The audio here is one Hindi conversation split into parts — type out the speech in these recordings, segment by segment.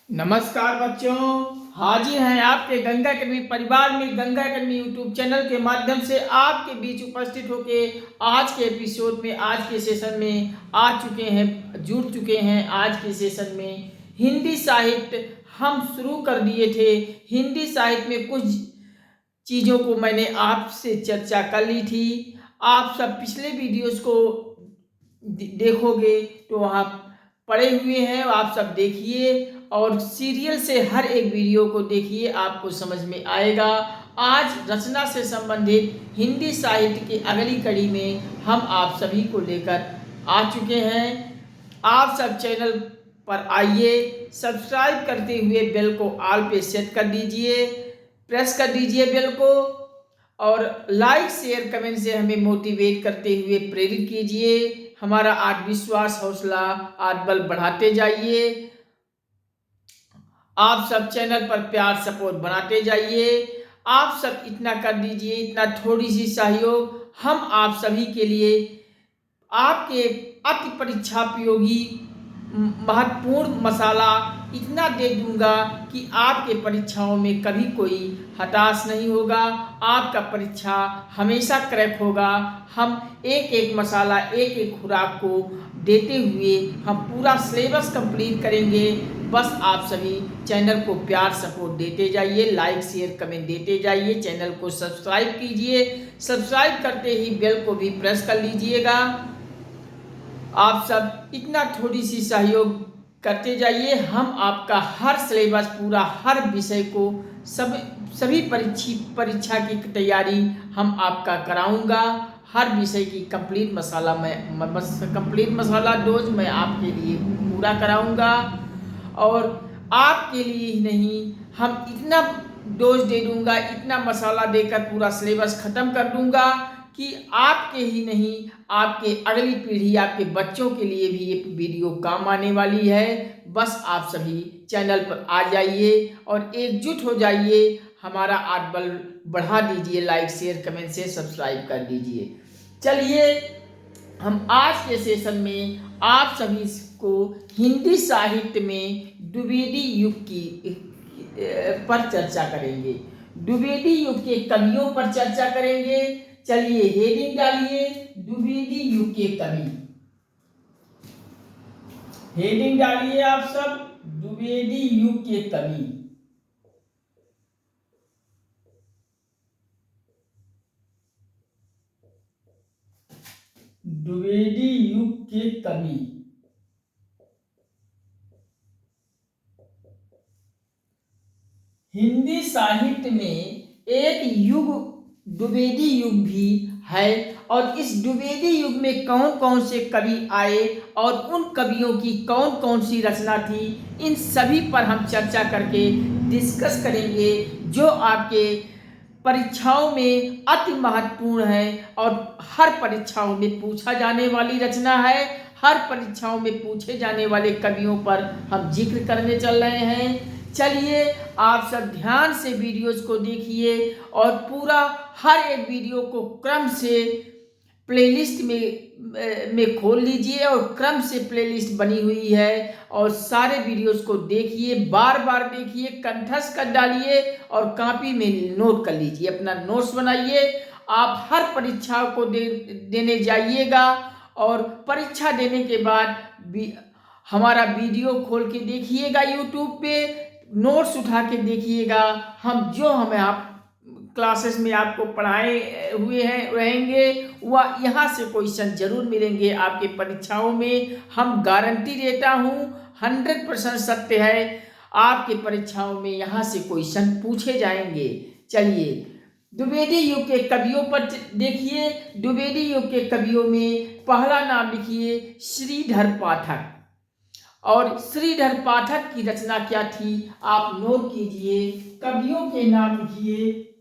नमस्कार बच्चों, हाजिर हैं आपके गंगा अकेडमी परिवार में गंगा अकेडमी यूट्यूब चैनल के माध्यम से आपके बीच उपस्थित होके आज के एपिसोड में आज के सेशन में जुड़ चुके हैं। आज के सेशन में हिंदी साहित्य हम शुरू कर दिए थे। हिंदी साहित्य में कुछ चीज़ों को मैंने आपसे चर्चा कर ली थी। आप सब पिछले वीडियोस को देखोगे तो वहाँ पड़े हुए हैं, आप सब देखिए और सीरियल से हर एक वीडियो को देखिए, आपको समझ में आएगा। आज रचना से संबंधित हिंदी साहित्य की अगली कड़ी में हम आप सभी को लेकर आ चुके हैं। आप सब चैनल पर आइए, सब्सक्राइब करते हुए बेल को ऑल पे सेट कर दीजिए, प्रेस कर दीजिए बेल को और लाइक शेयर कमेंट से हमें मोटिवेट करते हुए प्रेरित कीजिए। हमारा आत्मविश्वास हौसला आत्मबल बढ़ाते जाइए। आप सब चैनल पर प्यार सपोर्ट बनाते जाइए। आप सब इतना कर दीजिए, इतना थोड़ी सी सहयोग हम आप सभी के लिए आपके अति परीक्षापयोगी महत्वपूर्ण मसाला इतना दे दूंगा कि आपके परीक्षाओं में कभी कोई हताश नहीं होगा। आपका परीक्षा हमेशा क्रैक होगा। हम एक एक मसाला एक एक खुराक को देते हुए हम पूरा सिलेबस कंप्लीट करेंगे। बस आप सभी चैनल को प्यार सपोर्ट देते जाइए, लाइक शेयर कमेंट देते जाइए, चैनल को सब्सक्राइब कीजिए। सब्सक्राइब करते ही बेल को भी प्रेस कर लीजिएगा। आप सब इतना थोड़ी सी सहयोग करते जाइए। हम आपका हर सिलेबस पूरा हर विषय को सभी परीक्षा की तैयारी हम आपका कराऊंगा। हर विषय की कंप्लीट मसाला डोज मैं आपके लिए पूरा कराऊंगा और आपके लिए ही नहीं, हम इतना डोज दे दूंगा, इतना मसाला देकर पूरा सिलेबस खत्म कर दूंगा कि आपके ही नहीं आपके अगली पीढ़ी, आपके बच्चों के लिए भी ये वीडियो काम आने वाली है। बस आप सभी चैनल पर आ जाइए और एकजुट हो जाइए, हमारा आत्मबल बढ़ा दीजिए, लाइक शेयर कमेंट से सब्सक्राइब कर दीजिए। चलिए हम आज के सेशन में आप सभी को हिंदी साहित्य में द्विवेदी युग की पर चर्चा करेंगे। द्विवेदी युग के कवियों पर चर्चा करेंगे। चलिए हेडिंग डालिए, द्विवेदी युग के कवि। हेडिंग डालिए आप सब, द्विवेदी युग के कवि। द्विवेदी युग के कवि। हिंदी साहित्य में एक युग द्विवेदी युग भी है और इस द्विवेदी युग में कौन कौन से कवि आए और उन कवियों की कौन कौन सी रचना थी, इन सभी पर हम चर्चा करके डिस्कस करेंगे, जो आपके परीक्षाओं में अति महत्वपूर्ण है और हर परीक्षाओं में पूछा जाने वाली रचना है। हर परीक्षाओं में पूछे जाने वाले कवियों पर हम जिक्र करने चल रहे हैं। चलिए आप सब ध्यान से वीडियोस को देखिए और पूरा हर एक वीडियो को क्रम से प्लेलिस्ट में खोल लीजिए और क्रम से प्लेलिस्ट बनी हुई है और सारे वीडियोस को देखिए, बार बार देखिए, कंठस्थ कर डालिए और कॉपी में नोट कर लीजिए, अपना नोट्स बनाइए। आप हर परीक्षा को देने जाइएगा और परीक्षा देने के बाद हमारा वीडियो खोल के देखिएगा, यूट्यूब पे नोट्स उठा के देखिएगा। हमें आप क्लासेस में आपको पढ़ाए हुए हैं रहेंगे, वह यहाँ से क्वेश्चन जरूर मिलेंगे आपके परीक्षाओं में। हम गारंटी देता हूँ, 100% सत्य है, आपके परीक्षाओं में यहाँ से क्वेश्चन पूछे जाएंगे। चलिए द्विवेदी युग के कवियों पर देखिए। द्विवेदी युग के कवियों में पहला नाम लिखिए श्रीधर पाठक। और श्रीधर पाठक की रचना क्या थी आप नोट कीजिए, कवियों के नाम लिखिए।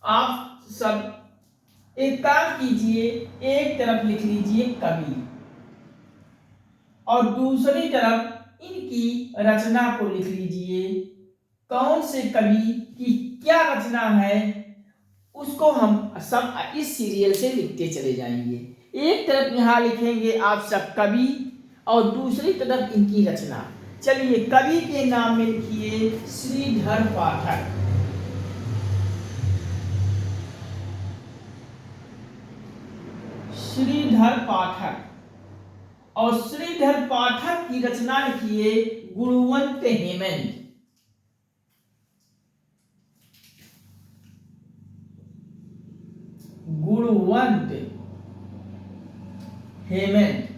आप सब एक काम कीजिए, एक तरफ लिख लीजिए कवि और दूसरी तरफ इनकी रचना को लिख लीजिए। कौन से कवि की क्या रचना है उसको हम सब इस सीरियल से लिखते चले जाएंगे। एक तरफ यहां लिखेंगे आप सब कवि और दूसरी तरफ इनकी रचना। चलिए कवि के नाम में लिखिए श्रीधर पाठक। श्रीधर पाठक। और श्रीधर पाठक की रचना लिखिए गुणवंत हेमंत। गुणवंत हेमंत।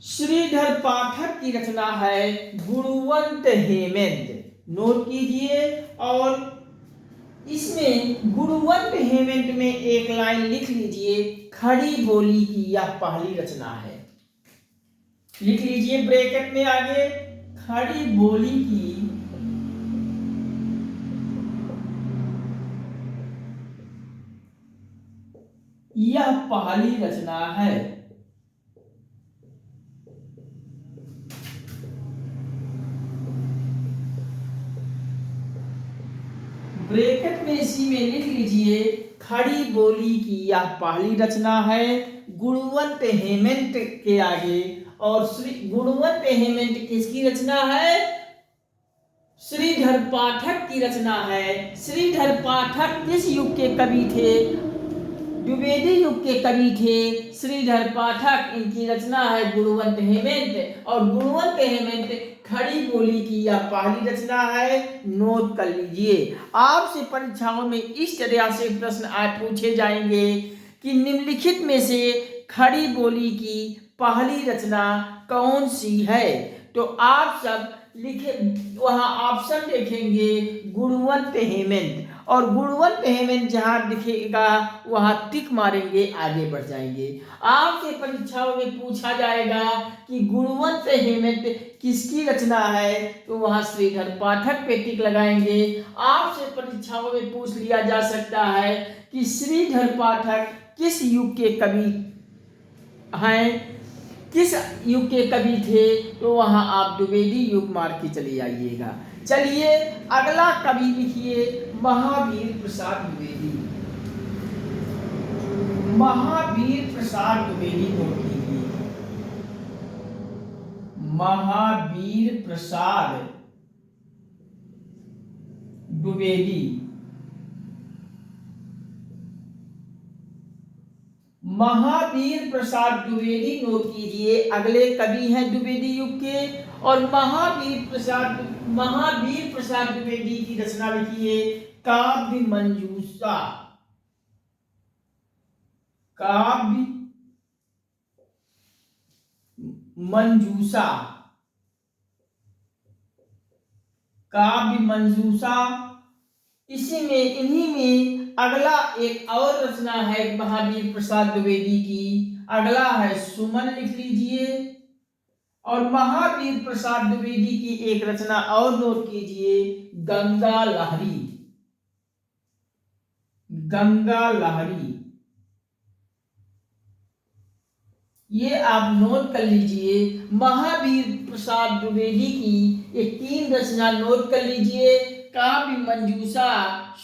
श्रीधर पाठक की रचना है गुणवंत हेमंत। नोट कीजिए। और इसमें गुणवंत हेमंत में एक लाइन लिख लीजिए, खड़ी बोली की यह पहली रचना है। लिख लीजिए ब्रैकेट में आगे, खड़ी बोली की यह पहली रचना है। ब्रैकेट में इसी में लिख लीजिए, खड़ी बोली की यह पहली रचना है गुणवंत हेमंत के आगे। और श्री गुणवंत हेमंत किसकी रचना है? श्रीधर पाठक की रचना है। श्रीधर पाठक किस युग के कवि थे? द्विवेदी युग के कवि थे श्रीधर पाठक। इनकी रचना है गुणवंत हेमंत। और गुणवंत हेमंत खड़ी बोली की यह पहली रचना है। नोट कर लीजिए। आपसे परीक्षाओं में इस तरह से प्रश्न आज पूछे जाएंगे कि निम्नलिखित में से खड़ी बोली की पहली रचना कौन सी है? तो आप सब लिखे, वहां ऑप्शन देखेंगे गुणवंत हेमंत। और गुणवंत हेमंत जहां दिखेगा वहां टिक मारेंगे, आगे बढ़ जाएंगे। आपसे परीक्षाओं में पूछा जाएगा कि गुणवंत हेमंत किसकी रचना है, तो वहां श्रीधर पाठक पे टिक लगाएंगे। आपसे परीक्षाओं में पूछ लिया जा सकता है कि श्रीधर पाठक किस युग के कवि हैं, किस युग के कवि थे, तो वहां आप द्विवेदी युग मार के चले आइएगा। चलिए अगला कवि लिखिए महावीर प्रसाद द्विवेदी। महावीर प्रसाद द्विवेदी नोट कीजिए। महावीर प्रसाद द्विवेदी। महावीर प्रसाद द्विवेदी नोट कीजिए। अगले कवि हैं द्विवेदी युग के। और महावीर प्रसाद द्विवेदी की रचना लिखिए काव्य मंजूषा। काव्य मंजूषा। काव्य मंजूषा। इसी में, इन्हीं में अगला एक और रचना है महावीर प्रसाद द्विवेदी की। अगला है सुमन, लिख लीजिए। और महावीर प्रसाद द्विवेदी की एक रचना और नोट कीजिए गंगा लहरी। गंगा लहरी। ये आप नोट कर लीजिए। महावीर प्रसाद द्विवेदी की ये 3 रचना नोट कर लीजिए, काव्य मंजूषा,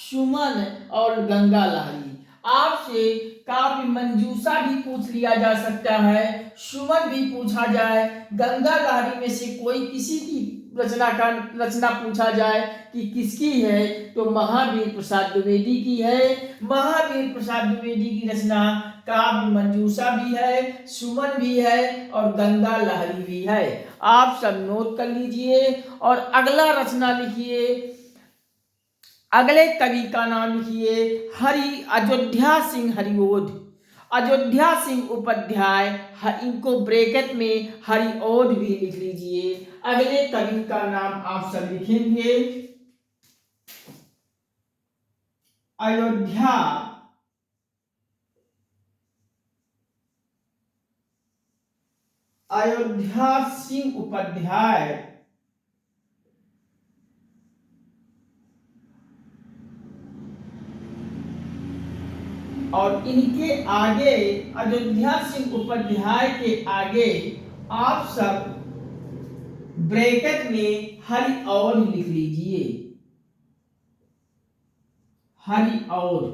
सुमन और गंगा लहरी। आपसे काव्य मंजूषा भी पूछ लिया जा सकता है, सुमन भी पूछा जाए, गंगा लहरी में से कोई किसी की रचना पूछा जाए कि किसकी है, तो महावीर प्रसाद द्विवेदी की है। महावीर प्रसाद द्विवेदी की रचना काव्य मंजूषा भी है, सुमन भी है और गंगा लहरी भी है। आप सब नोट कर लीजिए। और अगला रचना लिखिए, अगले कवि का नाम लिखिए अयोध्या सिंह हरिओध। अयोध्या सिंह उपाध्याय, इनको ब्रैकेट में हरिओध भी लिख लीजिए। अगले कवि का नाम आप सब लिखेंगे अयोध्या सिंह उपाध्याय। और इनके आगे, अयोध्या सिंह उपाध्याय के आगे आप सब ब्रैकेट में हरिओध लिख लीजिए। हरिओध।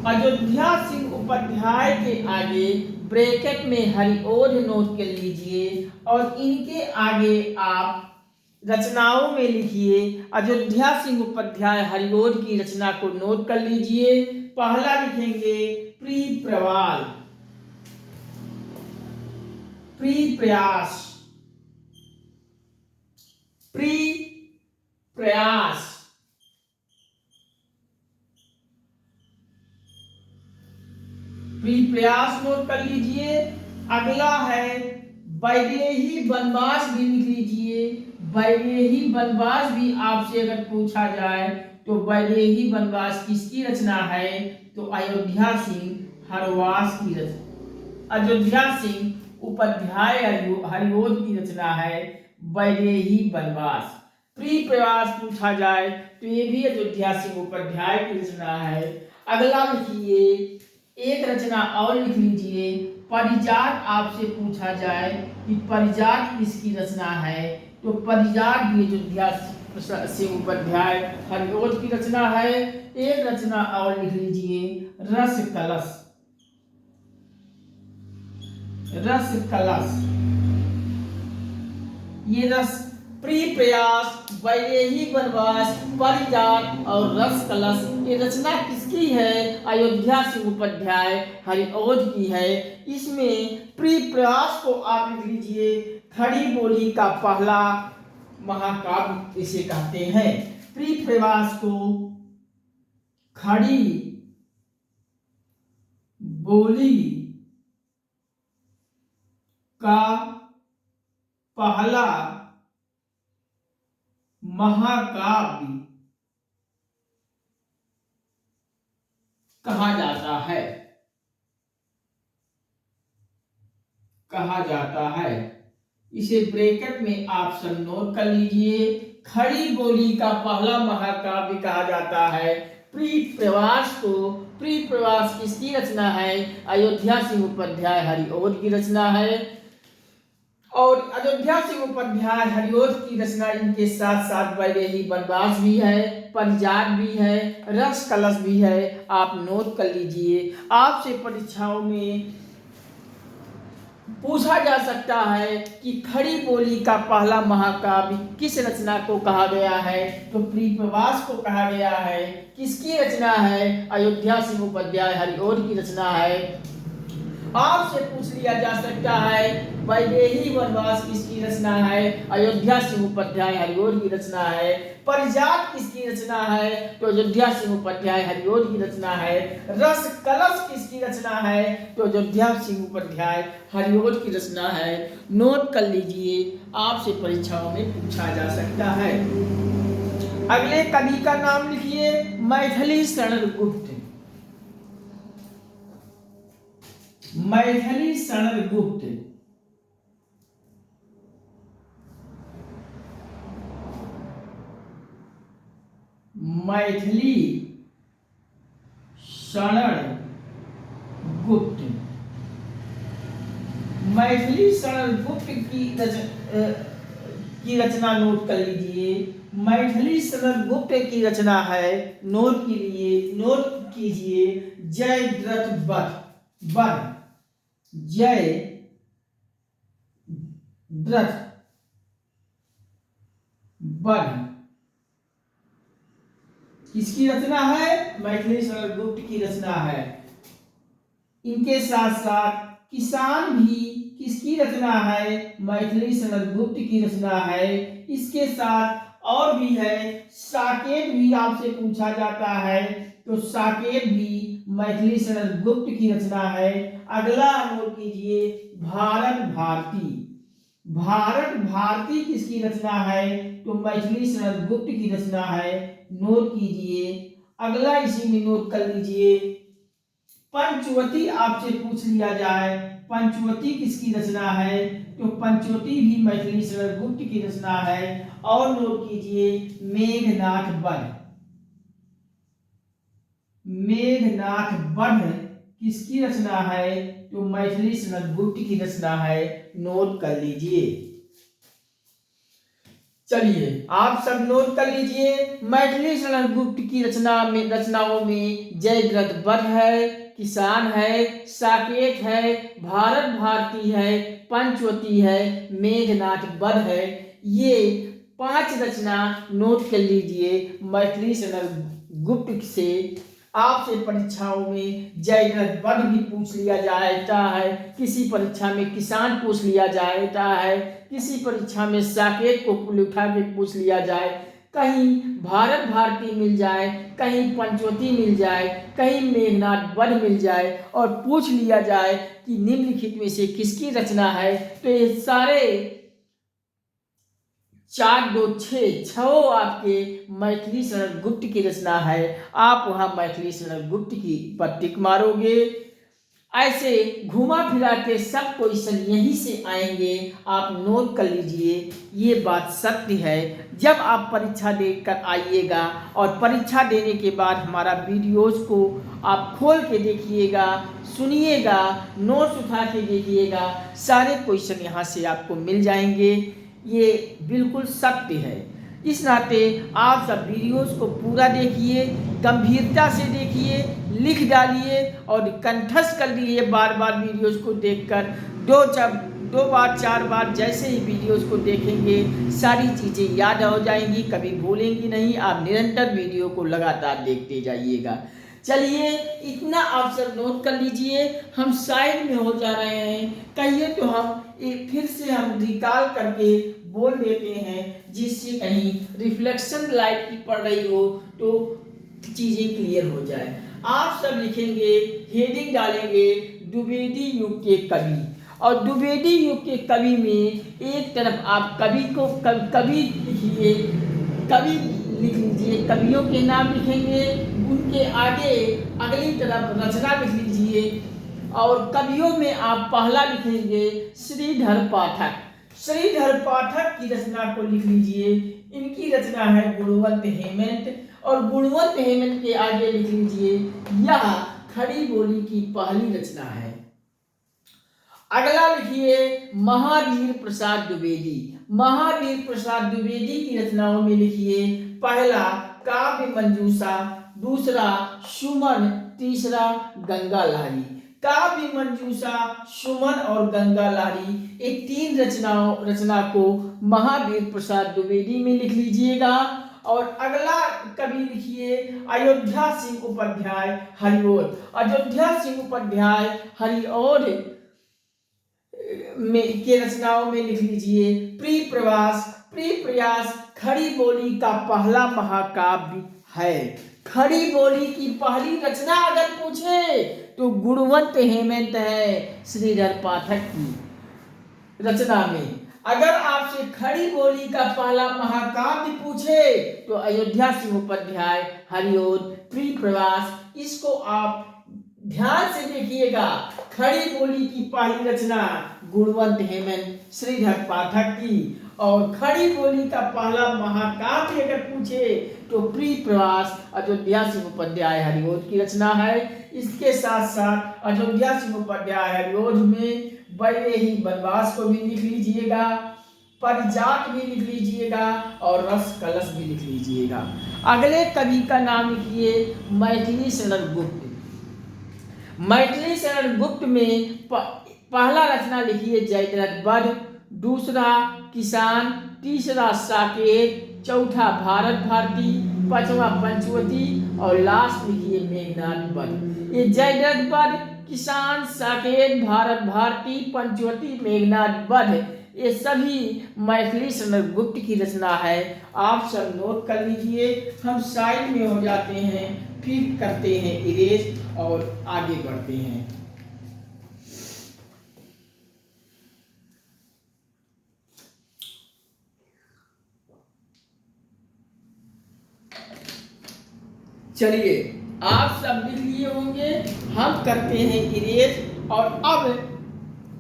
अयोध्या सिंह उपाध्याय के आगे ब्रैकेट में हरिओध नोट कर लीजिए और इनके आगे आप रचनाओं में लिखिए। अयोध्या सिंह उपाध्याय हरिओध की रचना को नोट कर लीजिए। पहला लिखेंगे प्री प्रवाल, प्री प्रयास, प्री प्रयास, प्री प्रयास नोट कर लीजिए। अगला है वैदेही वनवास भी लिख लीजिए। वैदेही वनवास भी आपसे अगर पूछा जाए तो वैदेही वनवास किसकी रचना है? तो अयोध्या सिंह हरवास की रचना, अयोध्या सिंह उपाध्याय हरिओध की रचना है वैदेही वनवास। प्री प्रयास पूछा जाए तो ये भी अयोध्या सिंह उपाध्याय की रचना है। अगला लिखिए, एक रचना और लिख लीजिए। परिजात आपसे पूछा जाए कि परिजात किसकी रचना है? तो परिजात भी अयोध्या सिंह उपाध्याय हरिओध की रचना है। एक रचना और लिख लीजिए, रस कलश, रस कलश। ये रस, प्री प्रयास, वैदेही वनवास, परिजात और रस कलश, ये रचना किसकी है? अयोध्या सिंह उपाध्याय हरिओध की है। इसमें प्री प्रयास को आप लिख लीजिए, खड़ी बोली का पहला महाकाव्य इसे कहते हैं। प्री प्रयास को खड़ी बोली का पहला महाकाव्य कहा जाता है, कहा जाता है। इसे ब्रैकेट में आप सब नोट कर लीजिए। खड़ी बोली का पहला महाकाव्य कहा जाता है प्री प्रवास को। प्री प्रवास किसकी रचना है? अयोध्या सिंह उपाध्याय हरिओध की रचना है। और अयोध्या सिंह उपाध्याय हरिओध की रचना इनके साथ साथ वैदेही वनवास भी है, परिजात भी है, रस कलश भी है। आप नोट कर लीजिए। आपसे परीक्षाओं में पूछा जा सकता है कि खड़ी बोली का पहला महाकाव्य किस रचना को कहा गया है? तो प्री प्रवास को कहा गया है। किसकी रचना है? अयोध्या सिंह उपाध्याय हरिओध की रचना है। आपसे पूछ लिया जा सकता है वैदेही वनवास किसकी रचना है? अयोध्या सिंह उपाध्याय हरिओध की रचना है। परिजात किसकी रचना है? तो अयोध्या सिंह उपाध्याय हरिओध की रचना है। रस कलश किसकी रचना है? तो अयोध्या सिंह उपाध्याय हरिओध की रचना है। नोट कर लीजिए, आपसे परीक्षाओं में पूछा जा सकता है। अगले कवि का नाम लिखिए, मैथिली शरण गुप्त। मैथिली शरण गुप्त। मैथिली शरण गुप्त। मैथिली शरण गुप्त की रचना नोट कर लीजिए। मैथिली शरण गुप्त की रचना है, नोट कीजिए जयद्रथ वध। जयद्रथ वध किसकी रचना है? मैथिली शरण गुप्त की रचना है। इनके साथ साथ किसान भी किसकी रचना है? मैथिली शरण गुप्त की रचना है। इसके साथ और भी है, साकेत भी आपसे पूछा जाता है, तो साकेत भी मैथिली शरण गुप्त की रचना है। अगला नोट कीजिए, भारत भारती। भारत भारती किसकी रचना है? तो मैथिली शरण गुप्त की रचना है। नोट कीजिए। अगला इसी में नोट कर लीजिए, पंचवटी आपसे पूछ लिया जाए, पंचवटी किसकी रचना है? तो पंचवटी भी मैथिली शरण गुप्त की रचना है। और नोट कीजिए, मेघनाथ वध। मेघनाथ वध किसकी रचना है? तो मैथिली शरण गुप्त की रचना है। नोट कर लीजिए। चलिए आप सब नोट कर लीजिए। मैथिली शरण गुप्त की रचनाओं में जयद्रथ वध है, किसान है, साकेत है, भारत भारती है, पंचवटी है, मेघनाथ वध है। ये 5 रचना नोट कर लीजिए मैथिली शरण गुप्त से। आपसे परीक्षाओं में जयद्रथ वध भी पूछ लिया जाता है, किसी परीक्षा में किसान पूछ लिया जाता है, किसी परीक्षा में साकेत को उठा के पूछ लिया जाए, कहीं भारत भारती मिल जाए, कहीं पंचवटी मिल जाए, कहीं मेघनाथ वध मिल जाए और पूछ लिया जाए कि निम्नलिखित में से किसकी रचना है, तो ये सारे 4 2 6 छह आपके मैथिली शरण गुप्त की रचना है। आप वहां मैथिली शरण गुप्त की पर टिक मारोगे। ऐसे घुमा फिरा के सब क्वेश्चन यहीं से आएंगे, आप नोट कर लीजिए। ये बात सत्य है। जब आप परीक्षा देकर आइएगा और परीक्षा देने के बाद हमारा वीडियोस को आप खोल के देखिएगा, सुनिएगा, नोट्स उठा के देखिएगा, सारे क्वेश्चन यहाँ से आपको मिल जाएंगे। ये बिल्कुल सत्य है। इस नाते आप सब वीडियोस को पूरा देखिए, गंभीरता से देखिए, लिख डालिए और कंठस्थ कर लीजिए। बार बार वीडियोस को देखकर 2 बार 4 बार जैसे ही वीडियोस को देखेंगे सारी चीज़ें याद हो जाएंगी, कभी भूलेंगी नहीं। आप निरंतर वीडियो को लगातार देखते जाइएगा। चलिए इतना आप सब नोट कर लीजिए। हम साइड में हो जा रहे हैं, कहिए तो हम फिर से हम रिकॉल करके बोल देते हैं, जिससे कहीं रिफ्लेक्शन लाइट की पड़ रही हो तो चीजें क्लियर हो जाए। आप सब लिखेंगे, हेडिंग डालेंगे द्विवेदी युग के कवि। और द्विवेदी युग के कवि में एक तरफ आप कवि लिखिए, कवि लिख लीजिए, कवियों के नाम लिखेंगे, उनके आगे अगली तरफ रचना लिख लीजिए। और कवियों में आप पहला लिखेंगे श्रीधर पाठक। श्रीधर पाठक की रचना को लिख लीजिए। इनकी रचना है गुणवंत हेमंत, और गुणवंत हेमंत के आगे लिख लीजिए यह खड़ी बोली की पहली रचना है। अगला लिखिए महावीर प्रसाद द्विवेदी। महावीर प्रसाद द्विवेदी की रचनाओं में लिखिए पहला काव्य मंजूषा, दूसरा सुमन, तीसरा गंगा लहरी। काव्य मंजूषा, सुमन और गंगा लहरी, ये 3 रचना को महावीर प्रसाद द्विवेदी में लिख लीजिएगा। और अगला कवि लिखिए अयोध्या सिंह उपाध्याय हरिओर। अयोध्या सिंह उपाध्याय हरिओर में के रचनाओं में लिख लीजिए प्रिय प्रवास। प्रिय प्रयास खड़ी बोली का पहला महाकाव्य है। खड़ी बोली की पहली रचना अगर पूछे तो गुणवंत हेमंत है श्रीधर पाठक की रचना में। अगर आपसे खड़ी बोली का पहला महाकाव्य पूछे तो अयोध्या सिंह उपाध्याय हरिओर प्रिय प्रवास। इसको आप ध्यान से देखिएगा। खड़ी बोली की पहली रचना गुणवंत हेमंत श्रीधर पाठक की, और खड़ी बोली का पहला महाकाव्य अगर पूछे तो प्रिय प्रवास अयोध्या सिंह उपाध्याय हरिओर की रचना है। इसके साथ साथ अयोध्या सिंह उपाध्याय हरिओर में वैदेही वनवास को भी लिख लीजिएगा, परिजात भी लिख लीजिएगा और रस कलश भी लिख लीजिएगा। अगले कवि का नाम लिखिए मैथिली शरण गुप्त। मैथिली शरण गुप्त में पहला रचना लिखिए जयद्रथ वध, दूसरा किसान, तीसरा साकेत, चौथा भारत भारती, पांचवा पंचवटी और लास्ट लिखिए मेघनाथ वध। ये जयद्रथ वध, किसान, साकेत, भारत भारती, पंचवटी, मेघनाथ वध, ये सभी मैथिली शरण गुप्त की रचना है। आप सब नोट कर लीजिए। हम साइड में हो जाते हैं, फिर करते हैं इरेज और आगे बढ़ते हैं। चलिए आप सब लिख लिए होंगे, हम करते हैं इरेज। और अब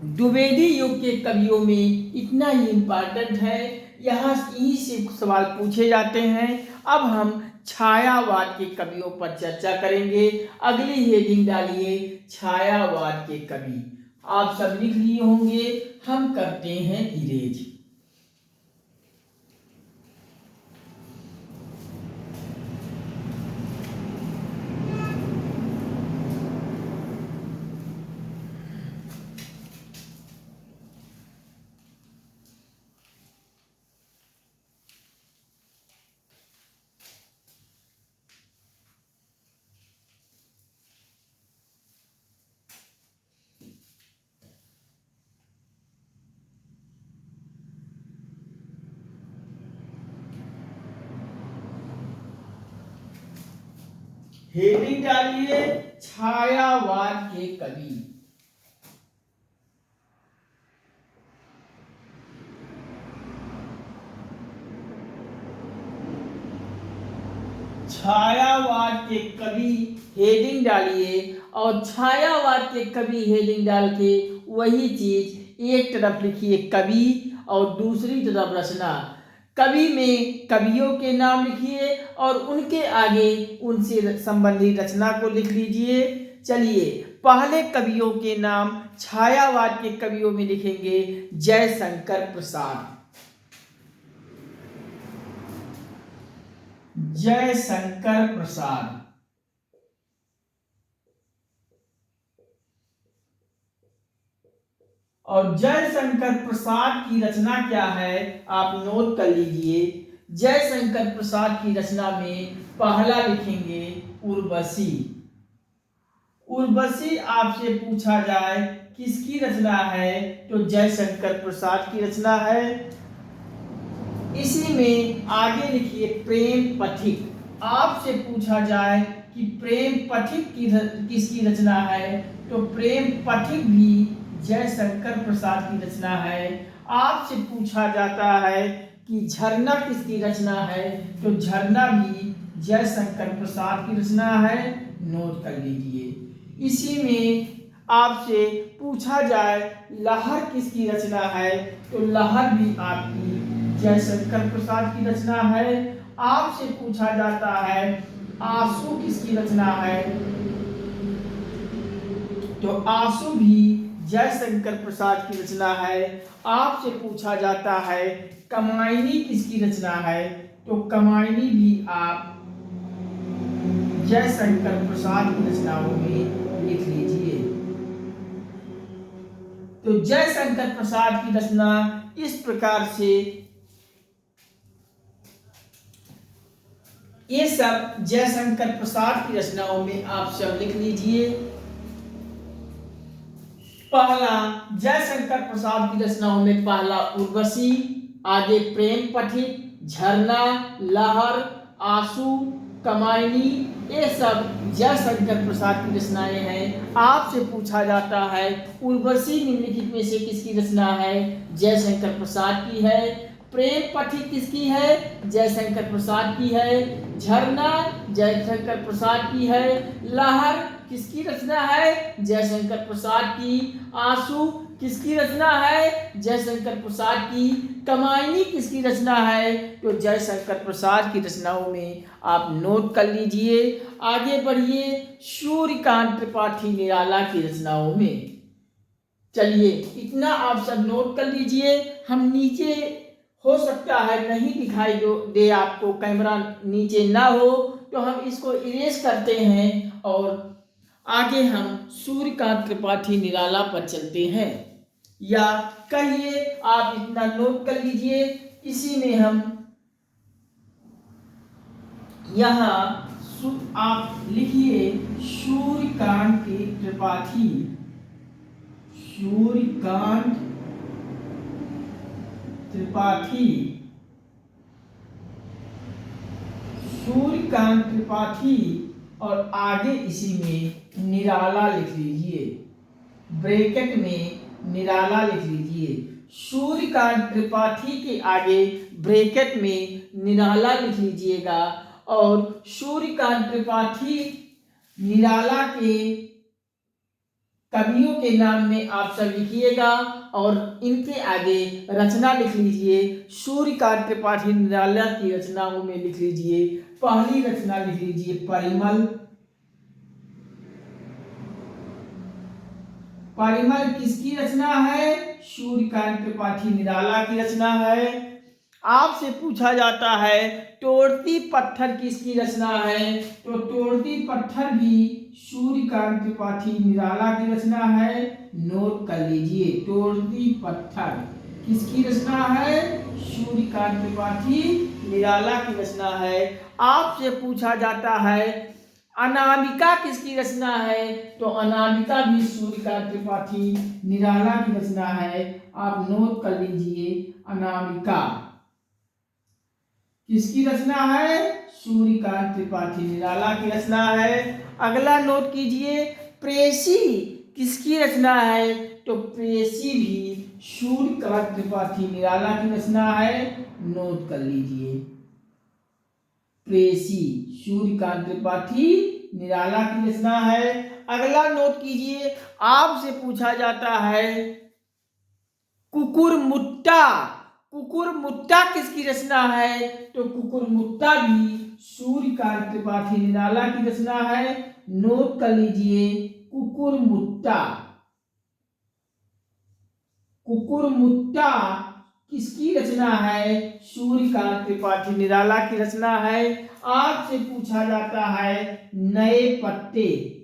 द्विवेदी युग के कवियों में इतना ही इम्पोर्टेंट है, यहाँ इन्हीं से सवाल पूछे जाते हैं। अब हम छायावाद के कवियों पर चर्चा करेंगे। अगली हेडिंग डालिए छायावाद के कवि। आप सब लिख लिए होंगे, हम करते हैं इरेज। हेडिंग डालिए छायावाद के कवि। छायावाद के कवि हेडिंग डालिए और छायावाद के कवि हेडिंग डाल के वही चीज एक तरफ लिखिए कवि और दूसरी तरफ रचना। कवि में कवियों के नाम लिखिए और उनके आगे उनसे संबंधित रचना को लिख लीजिए। चलिए पहले कवियों के नाम छायावाद के कवियों में लिखेंगे जयशंकर प्रसाद। जयशंकर प्रसाद। और जयशंकर प्रसाद की रचना क्या है आप नोट कर लीजिए। जयशंकर प्रसाद की रचना में पहला लिखेंगे उर्वशी। उर्वशी आपसे पूछा जाए किसकी रचना है तो जयशंकर प्रसाद की रचना है। इसी में आगे लिखिए प्रेम पथिक। आपसे पूछा जाए कि प्रेम पथिक किसकी रचना है तो प्रेम पथिक भी जयशंकर प्रसाद की रचना है। आपसे पूछा जाता है कि झरना किसकी रचना है तो झरना भी जयशंकर प्रसाद की रचना है, नोट कर लीजिए। इसी में आपसे पूछा जाए लहर किसकी रचना है तो लहर भी आपकी जयशंकर प्रसाद की रचना है। आपसे पूछा जाता है आंसू किसकी रचना है तो आंसू भी जयशंकर प्रसाद की रचना है। आपसे पूछा जाता है कमायनी किसकी रचना है तो कमायनी भी आप जयशंकर प्रसाद की रचनाओं में लिख लीजिए। तो जयशंकर प्रसाद की रचना इस प्रकार से, ये सब जयशंकर प्रसाद की रचनाओं में आप सब लिख लीजिए। पहला जयशंकर प्रसाद की रचनाओं में पहला उर्वशी, आगे प्रेम पथिक, झरना, लहर, आंसू, कमायनी, ये सब जयशंकर प्रसाद की रचनाएं हैं। आपसे पूछा जाता है उर्वशी निम्नलिखित में से किसकी रचना है जयशंकर प्रसाद की है। प्रेम पथिक किसकी है जयशंकर प्रसाद की है। झरना जयशंकर प्रसाद की है। लहर किसकी रचना है जयशंकर प्रसाद की। आंसू किसकी रचना है जयशंकर प्रसाद की। कमायनी किसकी रचना है तो जयशंकर प्रसाद की रचनाओं में आप नोट कर लीजिए। आगे बढ़िए सूर्यकांत त्रिपाठी निराला की रचनाओं में। चलिए इतना आप सब नोट कर लीजिए। हम नीचे हो सकता है नहीं दिखाई दे आपको, कैमरा नीचे ना हो तो हम इसको इरेज करते हैं और आगे हम सूर्यकांत त्रिपाठी निराला पर चलते हैं। या कहिए आप इतना नोट कर लीजिए। इसी में हम यहाँ आप लिखिए सूर्यकांत त्रिपाठी। सूर्यकांत त्रिपाठी। सूर्यकांत त्रिपाठी और आगे इसी में निराला लिख लीजिए, ब्रैकेट में निराला लिख लीजिए। सूर्यकांत त्रिपाठी के आगे ब्रैकेट में निराला लिख लीजिएगा और सूर्यकांत त्रिपाठी निराला के कवियों के नाम में आप सब लिखिएगा और इनके आगे रचना लिख लीजिए। सूर्यकांत त्रिपाठी निराला की रचनाओं में लिख लीजिए। पहली रचना लिख लीजिए परिमल। परिमल किसकी रचना है सूर्यकांत त्रिपाठी निराला की रचना है। आपसे पूछा जाता है तोड़ती पत्थर किसकी रचना है तो तोड़ती पत्थर भी सूर्यकांत त्रिपाठी निराला की रचना है, नोट कर लीजिए। तोड़ती पत्थर किसकी रचना है सूर्यकांत त्रिपाठी निराला की रचना है। आपसे पूछा जाता है अनामिका किसकी रचना है तो अनामिका भी सूर्यकांत त्रिपाठी निराला की रचना है, आप नोट कर लीजिए अनामिका। किसकी रचना है? सूर्यकांत त्रिपाठी निराला की रचना है। अगला नोट कीजिए, प्रेसी किसकी रचना है? तो प्रेसी भी सूर्यकांत त्रिपाठी निराला की रचना है। नोट कर लीजिए, प्रेसी सूर्यकांत त्रिपाठी निराला की रचना है। अगला नोट कीजिए, आपसे पूछा जाता है कुकुरमुट्टा, कुकुरमुट्टा किसकी रचना है? तो कुकुरमुट्टा भी सूर्यकांत त्रिपाठी निराला की रचना है। नोट कर लीजिए, कुकुरमुट्टा, कुकुरमुट्टा किसकी रचना है? सूर्यकांत त्रिपाठी निराला की रचना है। आपसे पूछा जाता है नए पत्ते,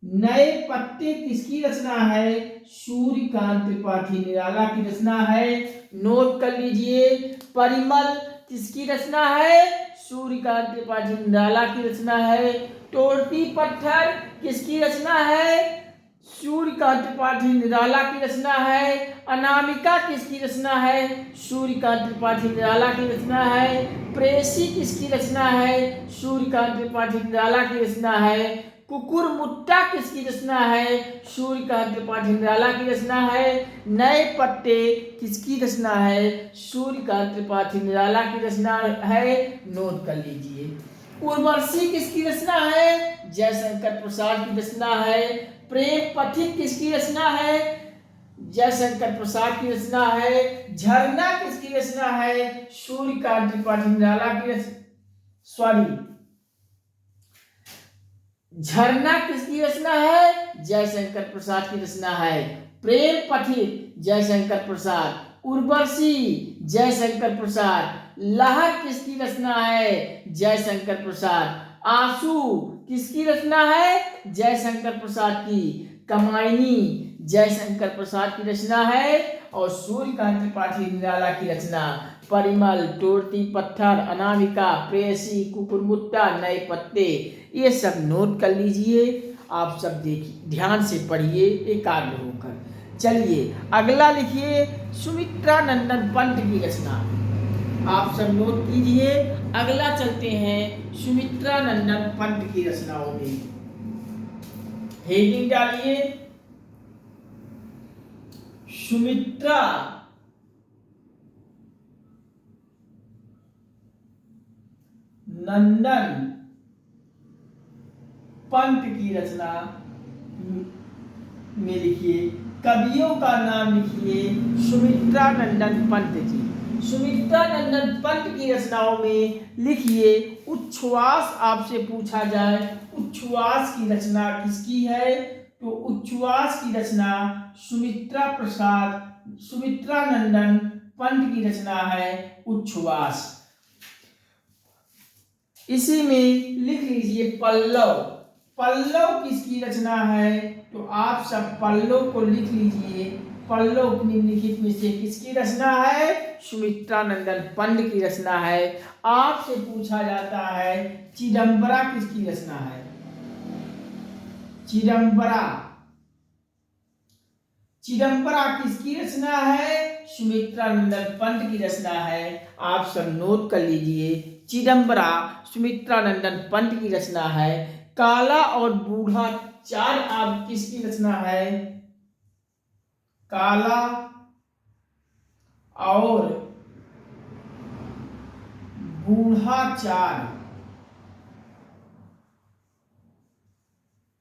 नए पत्ते किसकी रचना है? सूर्यकांत त्रिपाठी निराला की रचना है। नोट कर लीजिए, परिमल किसकी रचना है? सूर्यकांत त्रिपाठी निराला की रचना है। तोड़ती पत्थर किसकी रचना है? सूर्यकांत त्रिपाठी निराला की रचना है। अनामिका किसकी रचना है? सूर्यकांत त्रिपाठी निराला की रचना है। प्रेसी किसकी रचना है? सूर्यकांत त्रिपाठी निराला की रचना है। कुकुरमुट्टा किसकी रचना है? सूर्यकांत त्रिपाठी निराला की रचना है। नए पत्ते किसकी रचना है? सूर्यकांत त्रिपाठी निराला की रचना है। नोट कर लीजिए। उर्वशी किसकी रचना है? जयशंकर प्रसाद की रचना है। प्रेम पथिक किसकी रचना है? जयशंकर प्रसाद की रचना है। झरना किसकी रचना है? सूर्यकांत त्रिपाठी निराला की झरना किसकी रचना है? जयशंकर प्रसाद की रचना है। प्रेम पथिक जयशंकर प्रसाद। उर्वशी जयशंकर प्रसाद। लहर किसकी रचना है? जयशंकर प्रसाद। आंसू किसकी रचना है? जयशंकर प्रसाद की। कमायनी जयशंकर प्रसाद की रचना है। और सूर्यकांत त्रिपाठी निराला की रचना परिमल, तोड़ती पत्थर, अनामिका, प्रेयसी, कुकुरमुट्टा, नए पत्ते, ये सब नोट कर लीजिए। आप सब देखिए, ध्यान से पढ़िए एकाग्र होकर। चलिए अगला लिखिए, सुमित्रा नंदन पंत की रचना। आप सब नोट कीजिए। अगला चलते हैं सुमित्रा नंदन पंत की रचनाओं में। हेडिंग डालिए, सुमित्रा नंदन पंत की रचना में लिखिए, कवियों का नाम लिखिए सुमित्रा नंदन पंत जी। सुमित्रा नंदन पंत की रचनाओं में लिखिए उच्छ्वास। आपसे पूछा जाए उच्छ्वास की रचना किसकी है? तो उच्छ्वास की रचना सुमित्रा नंदन पंत की रचना है उच्छ्वास। इसी में लिख लीजिए पल्लव। पल्लव किसकी रचना है? तो आप सब पल्लव को लिख लीजिए। पल्लव निम्नलिखित में से किसकी रचना है? सुमित्रा नंदन पंत की रचना है। आपसे पूछा जाता है चिदंबरा किसकी रचना है? चिदंबरा किसकी रचना है? सुमित्रा नंदन पंत की रचना है। आप सब नोट कर लीजिए, चिदंबरा सुमित्रा नंदन पंत की रचना है। काला और बूढ़ा चार आप किसकी रचना है? काला और बूढ़ा चार।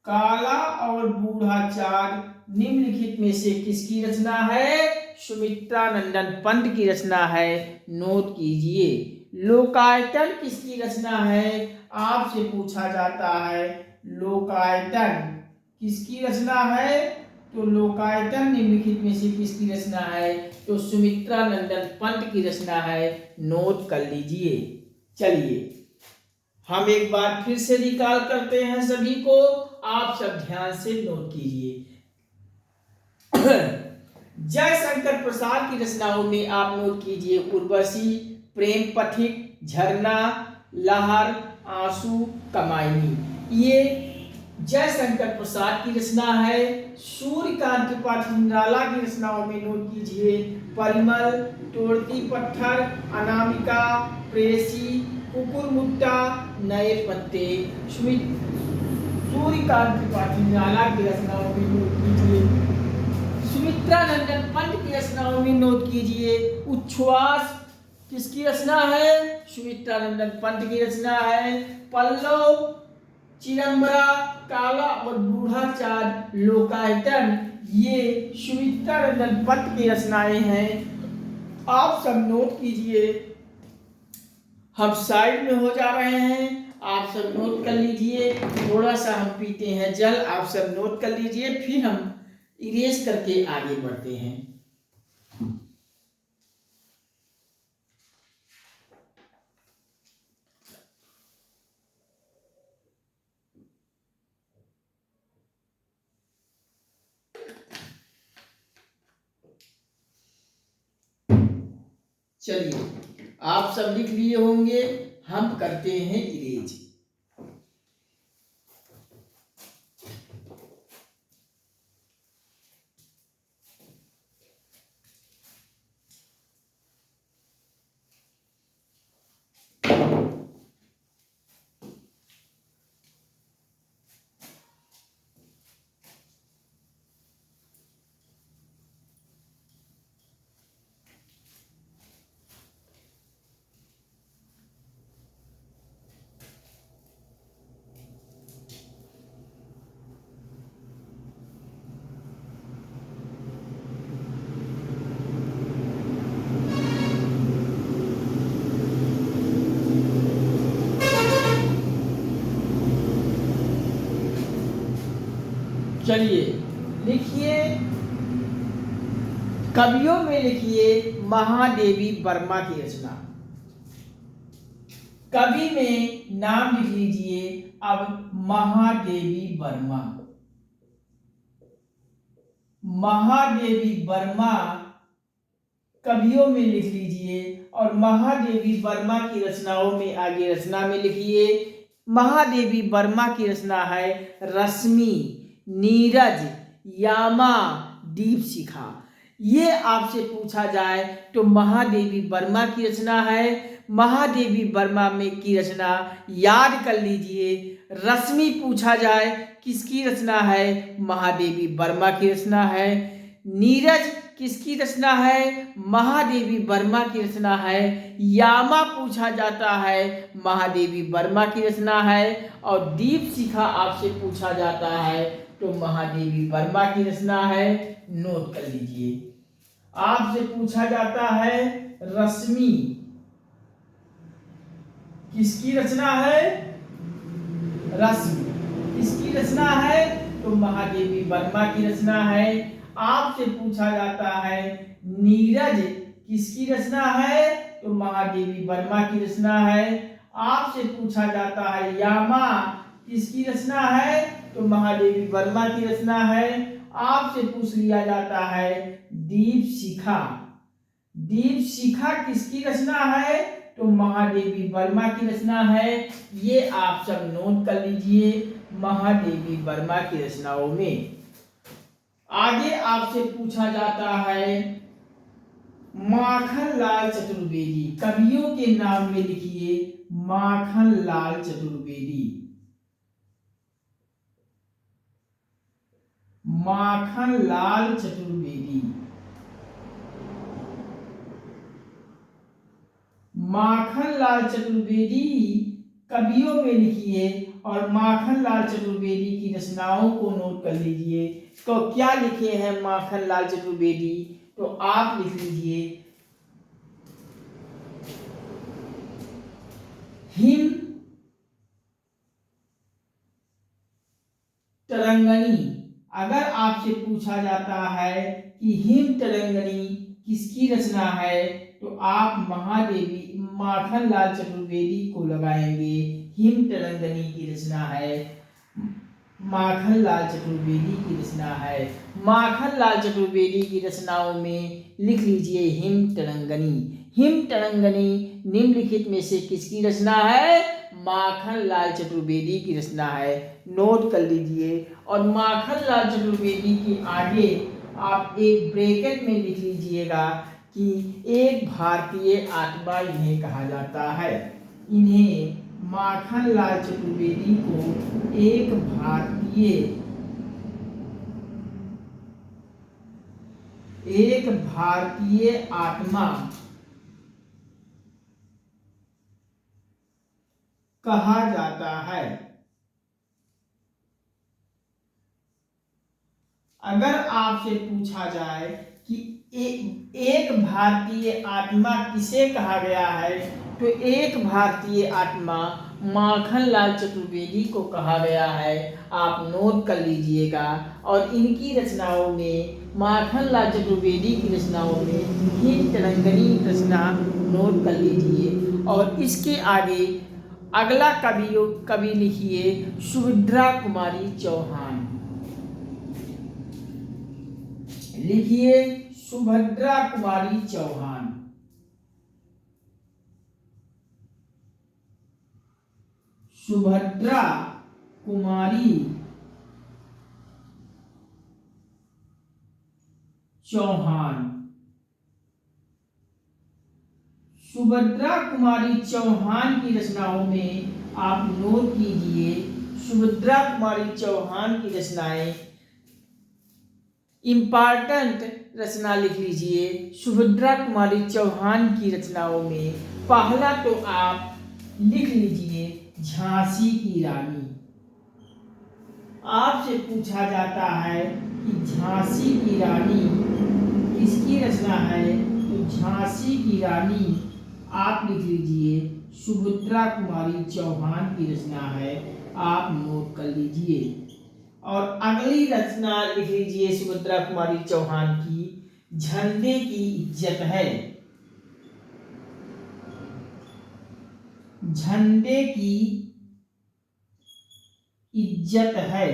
काला और बूढ़ा चार निम्नलिखित में से किसकी रचना है? सुमित्रा नंदन पंत की रचना है। नोट कीजिए। लोकायतन किसकी रचना है? आपसे पूछा जाता है लोकायतन किसकी रचना है? तो लोकायतन निम्नलिखित में से किसकी रचना है? तो सुमित्रा नंदन पंत की रचना है। नोट कर लीजिए। चलिए हम एक बार फिर से रिकॉल करते हैं सभी को, आप सब ध्यान से नोट कीजिए। जयशंकर प्रसाद की रचनाओं में आप नोट कीजिए उर्वशी, प्रेम पथिक, झरना, लहर, आंसू, कमायनी। ये जयशंकर प्रसाद की रचना है। सूर्यकांत त्रिपाठी निराला की रचनाओं में नोट कीजिए परिमल, तोड़ती पत्थर, अनामिका, प्रेसी, कुकुरमुट्टा, नए पत्ते। सूर्यकांत त्रिपाठी निराला की रचनाओं में नोट कीजिए। सुमित्रा नंदन पंत की रचनाओं में नोट कीजिए उच्छ्वास किसकी रचना है? सुमित्रा नंदन पंत की रचना है। पल्लव, चिदंबरा, काला और बूढ़ा चांद लोकायतन ये सुमित्रा नंदन पंत की रचनाएं हैं। आप सब नोट कीजिए, हम साइड में हो जा रहे हैं, आप सब नोट कर लीजिए। थोड़ा सा हम पीते हैं जल, आप सब नोट कर लीजिए, फिर हम इरेज करके आगे बढ़ते हैं। चलिए आप सब लिख लिए होंगे, हम करते हैं इरेज। चलिए लिखिए, कवियों में लिखिए महादेवी वर्मा की रचना। कवि में नाम लिख लीजिए अब महादेवी वर्मा। महादेवी वर्मा कवियों में लिख लीजिए और महादेवी वर्मा की रचनाओं में आगे रचना में लिखिए। महादेवी वर्मा की रचना है रश्मि, नीरज, यामा, दीपशिखा। ये आपसे पूछा जाए तो महादेवी वर्मा की रचना है। महादेवी वर्मा में की रचना याद कर लीजिए। रश्मि पूछा जाए किसकी रचना है? महादेवी वर्मा की रचना है। नीरज किसकी रचना है? महादेवी वर्मा की रचना है। यामा पूछा जाता है, महादेवी वर्मा की रचना है। और दीपशिखा आपसे पूछा जाता है तो महादेवी वर्मा की रचना है। नोट कर लीजिए। आपसे पूछा जाता है रश्मि किसकी रचना है? रश्मि किसकी रचना है? तो महादेवी वर्मा की रचना है। आपसे पूछा जाता है नीरज किसकी रचना है? तो महादेवी वर्मा की रचना है। आपसे पूछा जाता है यामा किसकी रचना है? तो महादेवी वर्मा की रचना है। आपसे पूछ लिया जाता है दीपशिखा। दीपशिखा किसकी रचना है? तो महादेवी वर्मा की रचना है। ये आप सब नोट कर लीजिए महादेवी वर्मा की रचनाओं में। आगे आपसे पूछा जाता है माखनलाल चतुर्वेदी। कवियों के नाम में लिखिए माखनलाल चतुर्वेदी। माखनलाल चतुर्वेदी। माखनलाल चतुर्वेदी कवियों में लिखिए और माखनलाल चतुर्वेदी की रचनाओं को नोट कर लीजिए। तो क्या लिखे हैं माखनलाल चतुर्वेदी? तो आप लिख लीजिए हिम तरंगनी। अगर आपसे पूछा जाता है कि हिम तरंगनी किसकी रचना है तो आप महादेवी माखनलाल चतुर्वेदी को लगाएंगे। हिम तरंगनी की रचना है माखनलाल चतुर्वेदी की रचना है। माखनलाल चतुर्वेदी की रचनाओं में लिख लीजिए हिम तरंगनी। हिम तरंगनी निम्नलिखित में से किसकी रचना है? माखनलाल चतुर्वेदी की रचना है। नोट कर लीजिए। और माखनलाल चतुर्वेदी के आगे आप एक ब्रैकेट में लिख लीजिएगा कि एक भारतीय आत्मा इन्हें कहा जाता है। इन्हें माखनलाल चतुर्वेदी को एक भारतीय आत्मा कहा जाता है। अगर आपसे पूछा जाए कि एक भारतीय आत्मा किसे कहा गया है, तो एक भारतीय आत्मा माखनलाल चतुर्वेदी को कहा गया है। आप नोट कर लीजिएगा। और इनकी रचनाओं में, माखनलाल चतुर्वेदी की रचनाओं में हिम तरंगनी रचना नोट कर लीजिए। और इसके आगे अगला कवि लिखिए सुभद्रा कुमारी चौहान। लिखिए सुभद्रा कुमारी चौहान। सुभद्रा कुमारी चौहान। सुभद्रा कुमारी चौहान की रचनाओं में आप नोट कीजिए। सुभद्रा कुमारी चौहान की रचनाएं इम्पॉर्टेंट रचना लिख लीजिए। सुभद्रा कुमारी चौहान की रचनाओं में पहला तो आप लिख लीजिए झांसी की रानी। आपसे पूछा जाता है कि झांसी की रानी किसकी रचना है, तो झांसी की रानी आप लिख लीजिए सुभद्रा कुमारी चौहान की रचना है। आप नोट कर लीजिए। और अगली रचना लिख लीजिए सुभद्रा कुमारी चौहान की, झंडे की इज्जत है। झंडे की इज्जत है।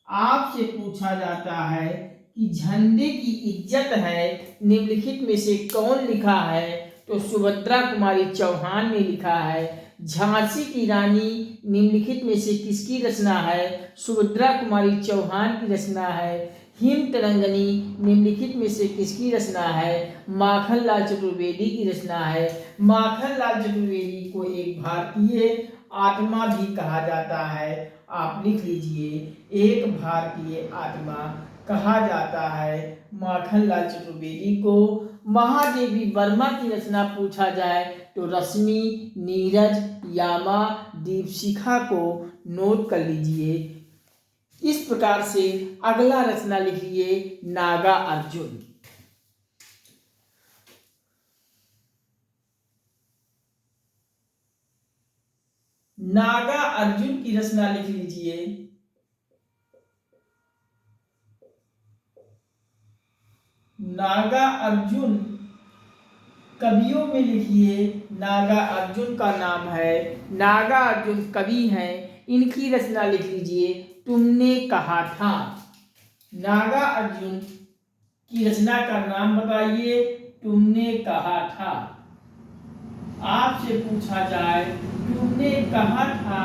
आपसे पूछा जाता है कि झंडे की इज्जत है निम्नलिखित में से कौन लिखा है, तो सुभद्रा कुमारी चौहान ने लिखा है। झांसी की रानी निम्नलिखित में से किसकी रचना है, सुभद्रा कुमारी चौहान की रचना है। हिम तरंगनी निम्नलिखित में से किसकी रचना है, माखनलाल चतुर्वेदी की रचना है। माखनलाल चतुर्वेदी को एक भारतीय आत्मा भी कहा जाता है। आप लिख लीजिए एक भारतीय आत्मा कहा जाता है माखनलाल चतुर्वेदी को। महादेवी वर्मा की रचना पूछा जाए तो रश्मि, नीरज, यामा, दीपशिखा को नोट कर लीजिए। इस प्रकार से अगला रचना लिखिए नागा अर्जुन। नागा अर्जुन की रचना लिख लीजिए। नागा अर्जुन कवियों में लिखिए। नागा अर्जुन का नाम है, नागा अर्जुन कवि हैं। इनकी रचना लिख लीजिए तुमने कहा था। नागा अर्जुन की रचना का नाम बताइए, तुमने कहा था। आपसे पूछा जाए तुमने कहा था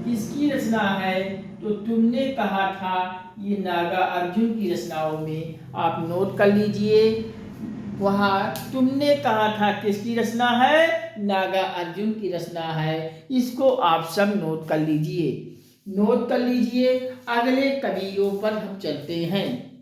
किसकी रचना है, तो तुमने कहा था ये नागा अर्जुन की रचनाओं में आप नोट कर लीजिए। वहाँ तुमने कहा था किसकी रचना है, नागा अर्जुन की रचना है। इसको आप सब नोट कर लीजिए। नोट कर लीजिए। अगले कवियों पर हम चलते हैं।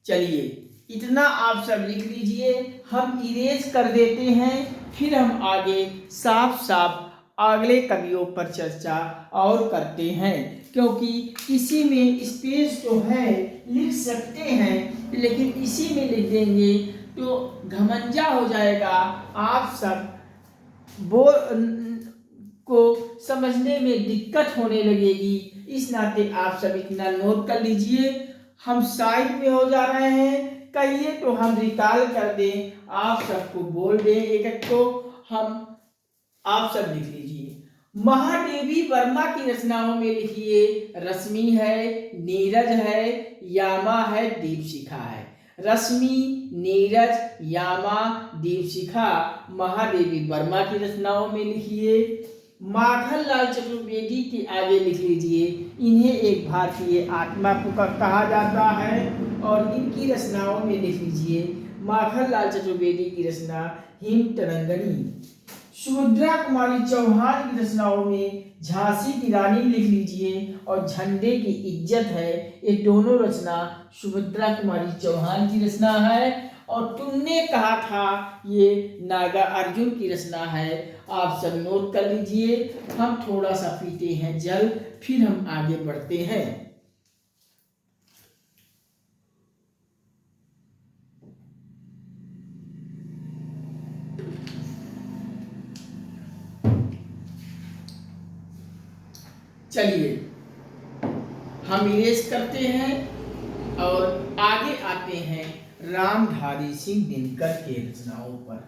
चलिए इतना आप सब लिख लीजिए, हम इरेज कर देते हैं, फिर हम आगे साफ साफ अगले कवियों पर चर्चा और करते हैं। क्योंकि इसी में स्पेस तो है, लिख सकते हैं, लेकिन इसी में लिख देंगे तो घमंजा हो जाएगा। आप सब वो को समझने में दिक्कत होने लगेगी। इस नाते आप सब इतना नोट कर लीजिए। हम साइड में हो जा रहे हैं, कहिए तो हम रिकॉल कर दें, आप सबको बोल दें एक एक को। हम आप सब लिख लीजिए। महादेवी वर्मा की रचनाओं में लिखिए रश्मि है, नीरज है, यामा है, दीपशिखा है। रश्मि, नीरज, यामा, दीपशिखा महादेवी वर्मा की रचनाओं में लिखिए। माखनलाल चतुर्वेदी के आगे लिख लीजिए इन्हें एक भारतीय आत्मा को कहा जाता है और इनकी रचनाओं में लिख लीजिए माखनलाल चतुर्वेदी की रचना हिम तरंगणी। सुभद्रा कुमारी चौहान की रचनाओं में झांसी की रानी लिख लीजिए और झंडे की इज्जत है। ये दोनों रचना सुभद्रा कुमारी चौहान की रचना है और तुमने कहा था ये नागार्जुन की रचना है। आप सब नोट कर लीजिए। हम थोड़ा सा पीते हैं जल, फिर हम आगे बढ़ते हैं। चलिए हम इरेज करते हैं और आगे आते हैं रामधारी सिंह दिनकर के रचनाओं पर।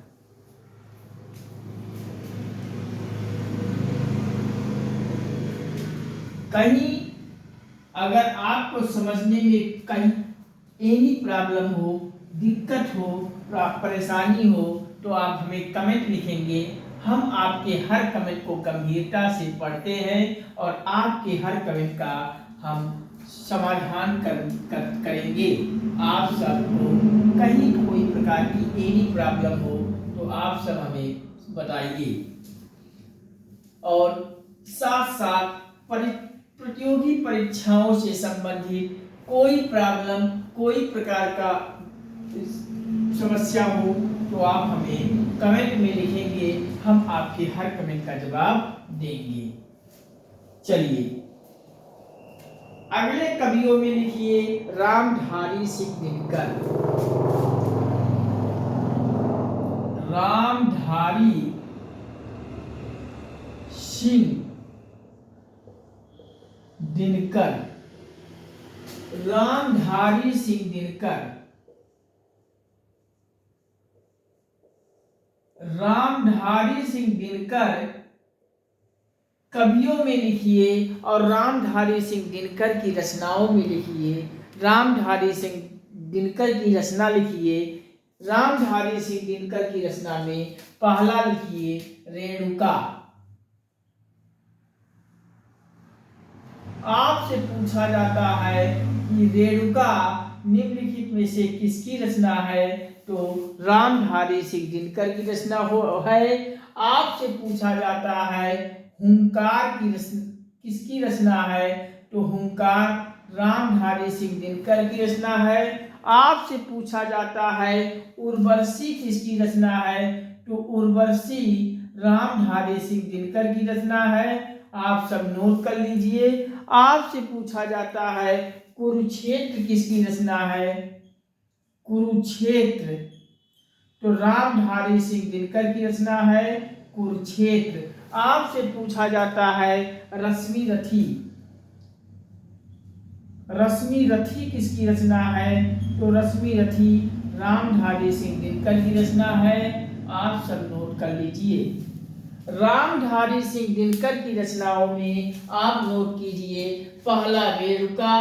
कहीं अगर आपको समझने में कहीं एनी प्रॉब्लम हो, दिक्कत हो, परेशानी हो तो आप हमें कमेंट लिखेंगे। हम आपके हर कमेंट को गंभीरता से पढ़ते हैं और आपके हर कमेंट का हम समाधान करेंगे। आप सबको कहीं कोई प्रकार की एनी प्रॉब्लम हो तो आप सब हमें बताइए और साथ साथ प्रतियोगी परीक्षाओं से संबंधित कोई प्रॉब्लम, कोई प्रकार का समस्या हो तो आप हमें कमेंट में लिखेंगे। हम आपके हर कमेंट का जवाब देंगे। चलिए अगले कवियों में लिखिए रामधारी सिंह दिनकर। रामधारी सिंह दिनकर। रामधारी सिंह दिनकर। रामधारी सिंह दिनकर कवियों में लिखिए और रामधारी सिंह दिनकर की रचनाओं में लिखिए। रामधारी सिंह दिनकर की रचना लिखिए। रामधारी सिंह दिनकर की रचना में पहला लिखिए रेणुका। आपसे पूछा जाता है कि रेणुका निम्नलिखित में से किसकी रचना है, तो रामधारी सिंह दिनकर की रचना है। आपसे पूछा जाता है हुंकार की किसकी रचना है, तो हुंकार रामधारी सिंह दिनकर की रचना है। आपसे पूछा जाता है उर्वशी किसकी रचना है, तो उर्वशी रामधारी सिंह दिनकर की रचना है। आप सब नोट कर लीजिए। आपसे पूछा जाता है कुरुक्षेत्र किसकी रचना है, कुरुक्षेत्र तो रामधारी सिंह दिनकर की रचना है कुरुक्षेत्र। आपसे पूछा जाता है रश्मि रथी। रश्मि रथी किसकी रचना है, तो रश्मि रथी रामधारी सिंह दिनकर की रचना है। आप सब नोट कर लीजिए। रामधारी सिंह दिनकर की रचनाओं में आप नोट कीजिए पहला रेणुका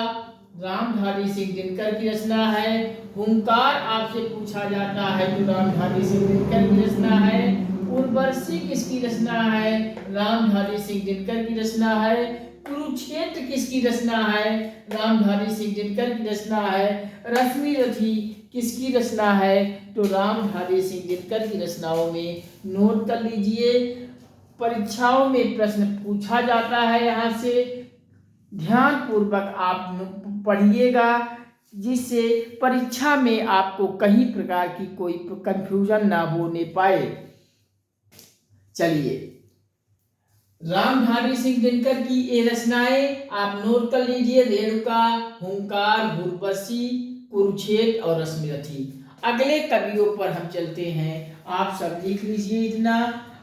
रामधारी सिंह दिनकर की रचना है। हुंकार आपसे पूछा जाता है तो रामधारी सिंह दिनकर की रचना है। उर्वशी किसकी रचना है, रामधारी सिंह दिनकर की रचना है। कुरुक्षेत्र किसकी रचना है, रामधारी सिंह दिनकर की रचना है। रश्मि रथी किसकी रचना है, तो रामधारी सिंह दिनकर की रचनाओं में नोट कर लीजिए। परीक्षाओं में प्रश्न पूछा जाता है, यहाँ से ध्यान पूर्वक आप पढ़िएगा जिससे परीक्षा में आपको कहीं प्रकार की कोई कंफ्यूजन ना होने पाए। चलिए रामधारी सिंह दिनकर की ये रचनाएं आप नोट कर लीजिए, रेणुका, हुंकार, उर्वशी, कुरुक्षेत्र और रश्मि रथी। अगले कवियों पर हम चलते हैं, आप सब लिख लीजिए इतना।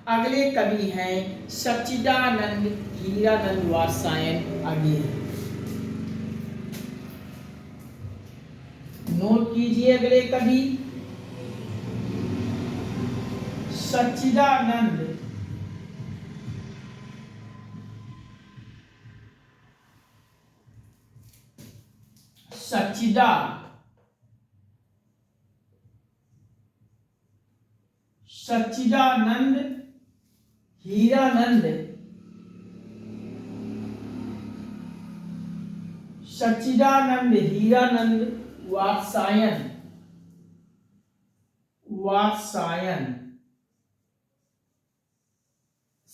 अगले कवि हैं सच्चिदानंद हीरानंद वात्स्यायन। आगे नोट कीजिए अगले कवि सच्चिदानंद सच्चिदानंद हीरानंद वात्सायन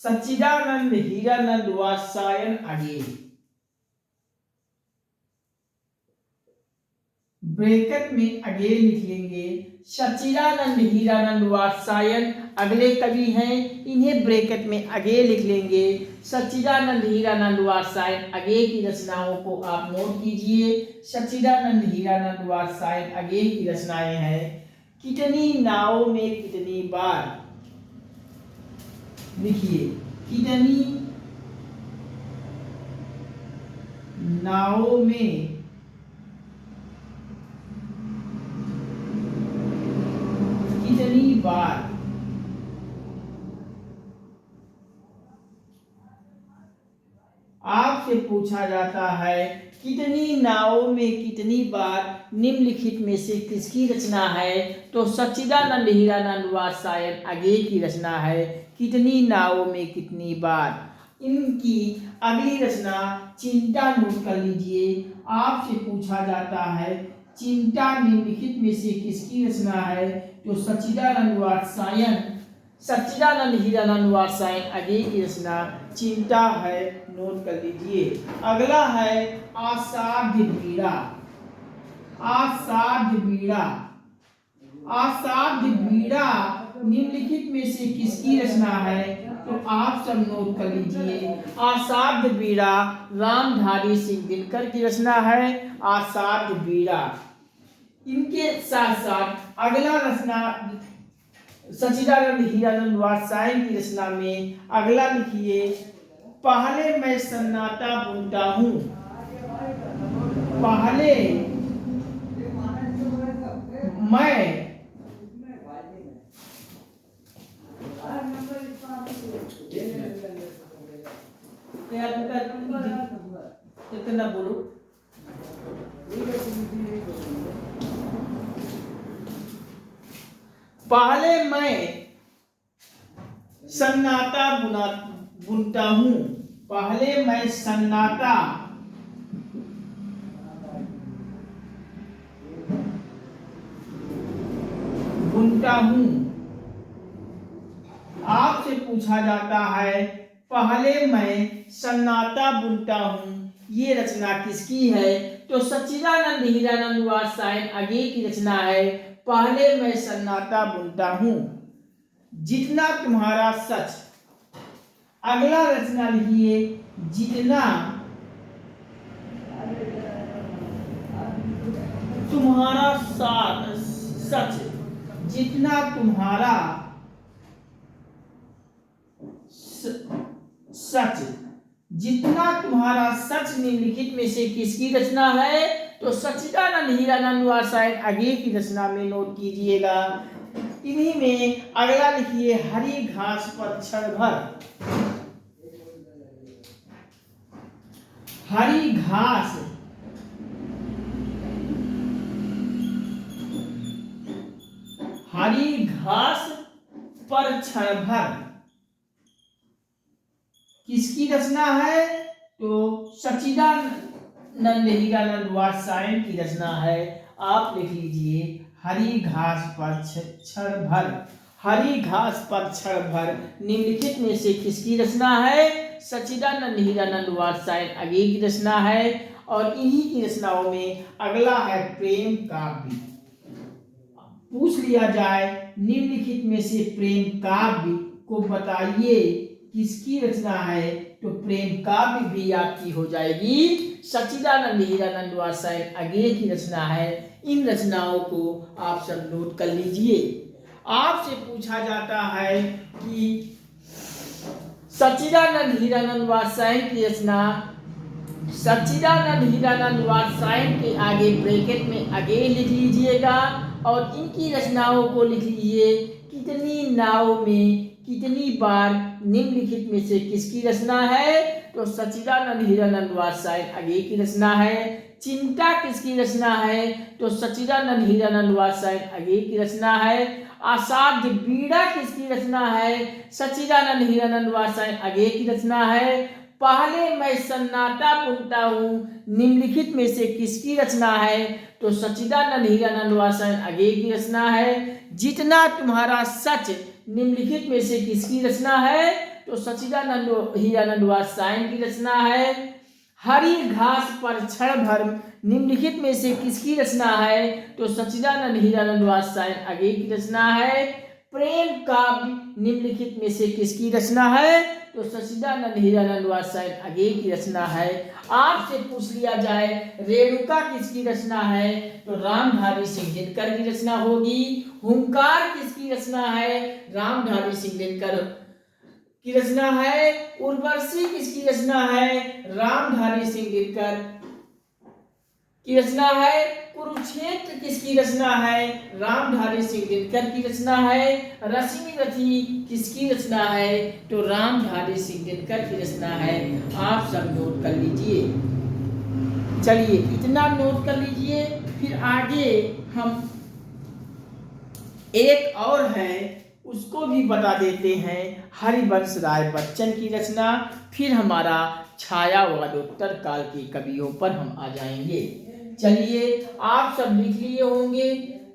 सच्चिदानंद हीरानंद वात्सायन अगेन। ब्रैकेट में अगेन लिख लेंगे सच्चिदानंद हीरानंद वात्सायन अगले कवि हैं, इन्हें ब्रैकेट में अगे लिख लेंगे। सच्चिदानंद हीरानंद वात्सायन अगे की रचनाओं को आप नोट कीजिए। सच्चिदानंद हीरानंद वात्सायन अगे की रचनाएं हैं कितनी नाव में कितनी बार। लिखिए कितनी नाव में कितनी बार। आपसे पूछा जाता है कितनी नावों में कितनी बार निम्नलिखित में से किसकी रचना है, तो सच्चिदानंद हीरानंद वात्सायन अगे की रचना है कितनी नावों में कितनी बार। इनकी अगली रचना चिंता नोट कर लीजिए। आपसे पूछा जाता है चिंता निम्नलिखित में से किसकी रचना है, तो सच्चिदानंद हीरानंद वात्सायन अगे की रचना चिंता है, नोट कर लीजिए। अगला है असाध्य बीड़ा निम्नलिखित में से किसकी रचना है, तो आप सब नोट कर लीजिए। असाध्य बीड़ा रामधारी सिंह दिनकर की रचना है असाध्य बीड़ा। इनके साथ साथ अगला रचना सच्चिदानंद हीरानंद वात्सायन की रचना में अगला लिखिए पहले मैं सन्नाटा बुनता हूँ। पहले मैं कितना बोलो पहले मैं सन्नाटा बुनता हूँ। पहले मैं सन्नाटा बुनता हूँ। आपसे पूछा जाता है पहले मैं सन्नाटा बुनता हूँ, ये रचना किसकी है, तो सच्चिदानंद हीरानंद वात्सायन अगे की रचना है पहले मैं सन्नाटा बुनता हूँ जितना तुम्हारा सच। अगला रचना लिखिए जितना तुम्हारा सच। जितना तुम्हारा सच। जितना तुम्हारा सच निम्नलिखित में से किसकी रचना है, तो सच्चिदानंद हीरानंद वात्सायन अगे की रचना में नोट कीजिएगा। इन्हीं में अगला लिखिए हरी घास पर क्षण भर। हरी घास पर क्षण भर किसकी रचना है, तो सच्चिदानंद हीरानंद वात्सायन की रचना है। आप लिख लीजिए हरी घास पर क्षण भर। हरी घास पर क्षण भर निम्नलिखित में से किसकी रचना है, सच्चिदानंद हीरानंद वात्सायन अगे की रचना है। और इन्हीं की रचनाओं में अगला है प्रेम काव्य। पूछ लिया जाए निम्नलिखित में से प्रेम काव्य को बताइए किसकी रचना है, तो प्रेम काव्य भी आपकी हो जाएगी सच्चिदानंद हीरानंद वात्सायन अगे की रचना है। इन रचनाओं को आप सब नोट कर लीजिए। आपसे पूछा जाता है कि सच्चिदानंद हीरानंद वात्सायन की रचना, सच्चिदानंद हीरानंद वात्सायन के आगे ब्रैकेट में अगे लिख लीजिएगा और इनकी रचनाओं को लिख लीजिए कितनी नाव में कितनी बार निम्नलिखित में से किसकी रचना है, तो सच्चिदानंद हीरानंद वात्स्यायन आगे की रचना है। चिंता किसकी रचना है? तो सच्चिदानंद हीरानंद वात्स्यायन आगे की रचना है। असाध्य बीड़ा किसकी रचना है? सच्चिदानंद हीरानंद वात्स्यायन आगे की रचना है। पहले मैं सन्नाटा बुनता हूँ निम्नलिखित में से किसकी रचना है? तो सच्चिदानंद हीरानंद वात्स्यायन आगे की रचना है। जितना तुम्हारा सच निम्नलिखित में से किसकी रचना है? तो सच्चिदानंद हीरानंद वात्स्यायन की रचना है। हरी घास पर क्षण भर निम्नलिखित में से किसकी रचना है? तो सच्चिदानंद हीरानंद वात्स्यायन आगे की रचना है। प्रेम काव्य निम्नलिखित में से किसकी रचना है? तो सच्चिदानंद हीरानंद वात्स्यायन आगे की रचना है। आपसे पूछ लिया जाए रेणुका किसकी रचना है? तो रामधारी सिंह दिनकर की रचना होगी। हुंकार किसकी रचना है? रामधारी सिंह दिनकर की रचना है। उर्वशी किसकी रचना है? रामधारी सिंह दिनकर की रचना है। कुरुक्षेत्र किसकी रचना है? रामधारी सिंह दिनकर की रचना है। रश्मि रथी किसकी रचना है? तो रामधारी सिंह दिनकर की रचना है। आप सब नोट कर लीजिए। चलिए इतना नोट कर लीजिए, फिर आगे हम एक और है उसको भी बता देते हैं। हरिवंश राय बच्चन की रचना, फिर हमारा छायावादोत्तर काल के कवियों पर हम आ जाएंगे। चलिए आप सब लिख लिए होंगे।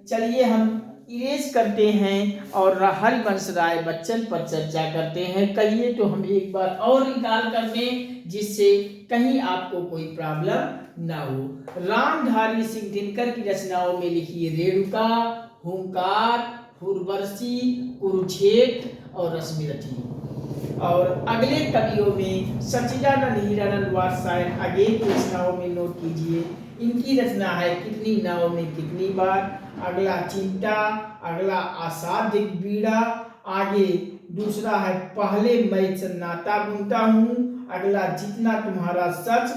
चलिए हम इरेज करते हैं और हरिवंश राय बच्चन पर चर्चा करते हैं। कहिए तो हम एक बार और निकाल कर दें जिससे कहीं आपको कोई प्रॉब्लम ना हो। रामधारी सिंह दिनकर की रचनाओं में लिखिए रेणुका, हुंकार, उर्वशी, कुरुक्षेत्र और रश्मि रथी। और अगले कवियों में सच्चिदानंद हीरानंद वात्स्यायन आगे की रचनाओं में नोट कीजिए। इनकी रचना है कितनी नाव में कितनी बार, अगला चिंता, अगला असाध्य बीड़ा, आगे दूसरा है पहले मैं सन्नाटा बुनता हूँ, अगला जितना तुम्हारा सच,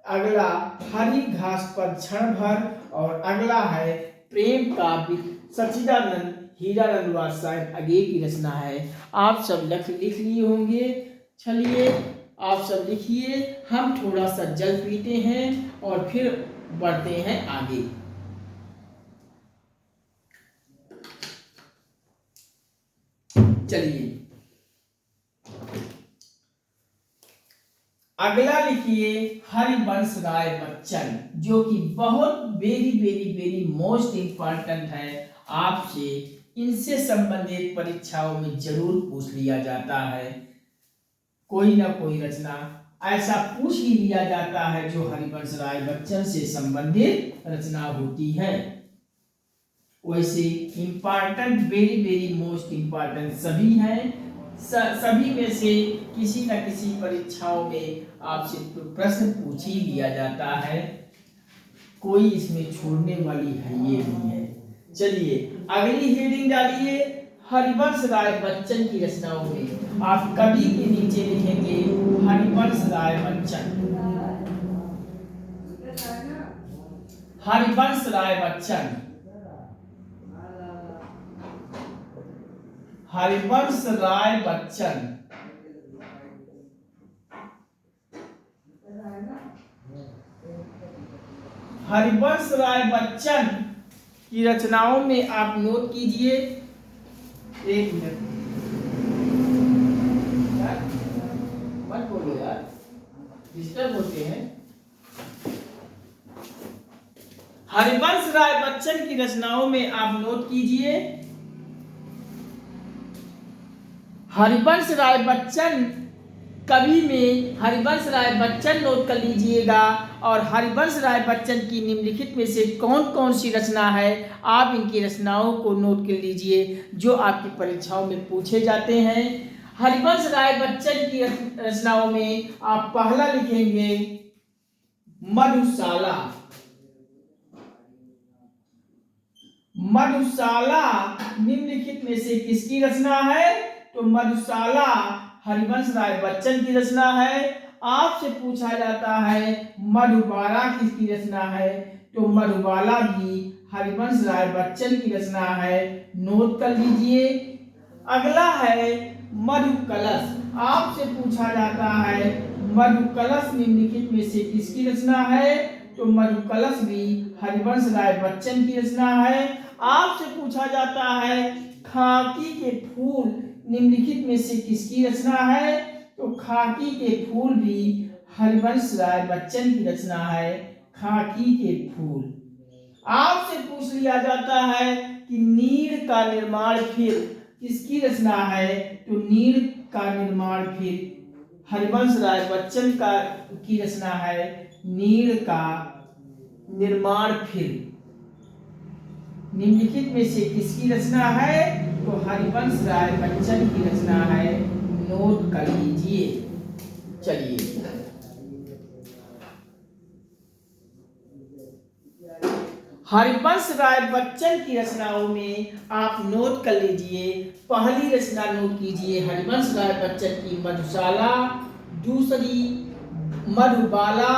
अगला हरी घास पर क्षण भर और अगला है प्रेम काव्य। सच्चिदानंद हीरानंद वात्स्यायन आगे की रचना है। आप सब लिख लिए होंगे। चलिए आप सब लिखिए, हम थोड़ा सा जल पीते हैं और फिर बढ़ते हैं आगे। चलिए अगला लिखिए हरिवंश राय बच्चन, जो कि बहुत very very very most important है। आपसे इनसे संबंधित परीक्षाओं में जरूर पूछ लिया जाता है। कोई ना कोई रचना ऐसा पूछ ही लिया जाता है जो हरिवंश राय बच्चन से संबंधित रचना होती है। वैसे important very very most important सभी हैं। सभी में से किसी न किसी परीक्षाओं में आपसे प्रश्न पूछ ही लिया जाता है। कोई इसमें छोड़ने वाली है ये नहीं है। चलिए अगली हेडिंग डालिए। हरिवंश राय बच्चन की रचनाओं में आप कवि के नीचे लिखेंगे हरिवंश राय बच्चन। हरिवंश राय बच्चन, हरिवंश राय बच्चन। हरिवंश राय बच्चन की रचनाओं में आप नोट कीजिए। एक मिनट मत बोलो यार, डिस्टर्ब होते हैं। हरिवंश राय बच्चन की रचनाओं में आप नोट कीजिए। हरिवंश राय बच्चन कवि में हरिवंश राय बच्चन नोट कर लीजिएगा। और हरिवंश राय बच्चन की निम्नलिखित में से कौन कौन सी रचना है, आप इनकी रचनाओं को नोट कर लीजिए जो आपकी परीक्षाओं में पूछे जाते हैं। हरिवंश राय बच्चन की रचनाओं में आप पहला लिखेंगे मधुशाला। मधुशाला निम्नलिखित में से किसकी रचना है? तो मधुशाला हरिवंश राय बच्चन की रचना है। आपसे पूछा जाता है मधुबाला किसकी रचना है? तो मधुबाला भी हरिवंश राय बच्चन की रचना है, नोट कर लीजिए। अगला है मधु कलश। आपसे पूछा जाता है मधुकलश निम्नलिखित में से किसकी रचना है? तो मधुकलश भी हरिवंश राय बच्चन की रचना है। आपसे पूछा जाता है खाकी के फूल निम्नलिखित में से किसकी रचना है? तो खाकी के फूल भी हरिवंश राय बच्चन की रचना है। खाकी के फूल। आपसे पूछ लिया जाता है कि नीड़ का निर्माण फिर किसकी रचना है? तो नीड़ का निर्माण फिर हरिवंश राय बच्चन की रचना है। नीड़ का निर्माण फिर निम्नलिखित में से किसकी रचना है? तो हरिवंश राय बच्चन की रचना है। नोट कर लीजिए। चलिए हरिवंश राय बच्चन की रचनाओं में आप नोट कर लीजिए। पहली रचना नोट कीजिए हरिवंश राय बच्चन की मधुशाला, दूसरी मधुबाला,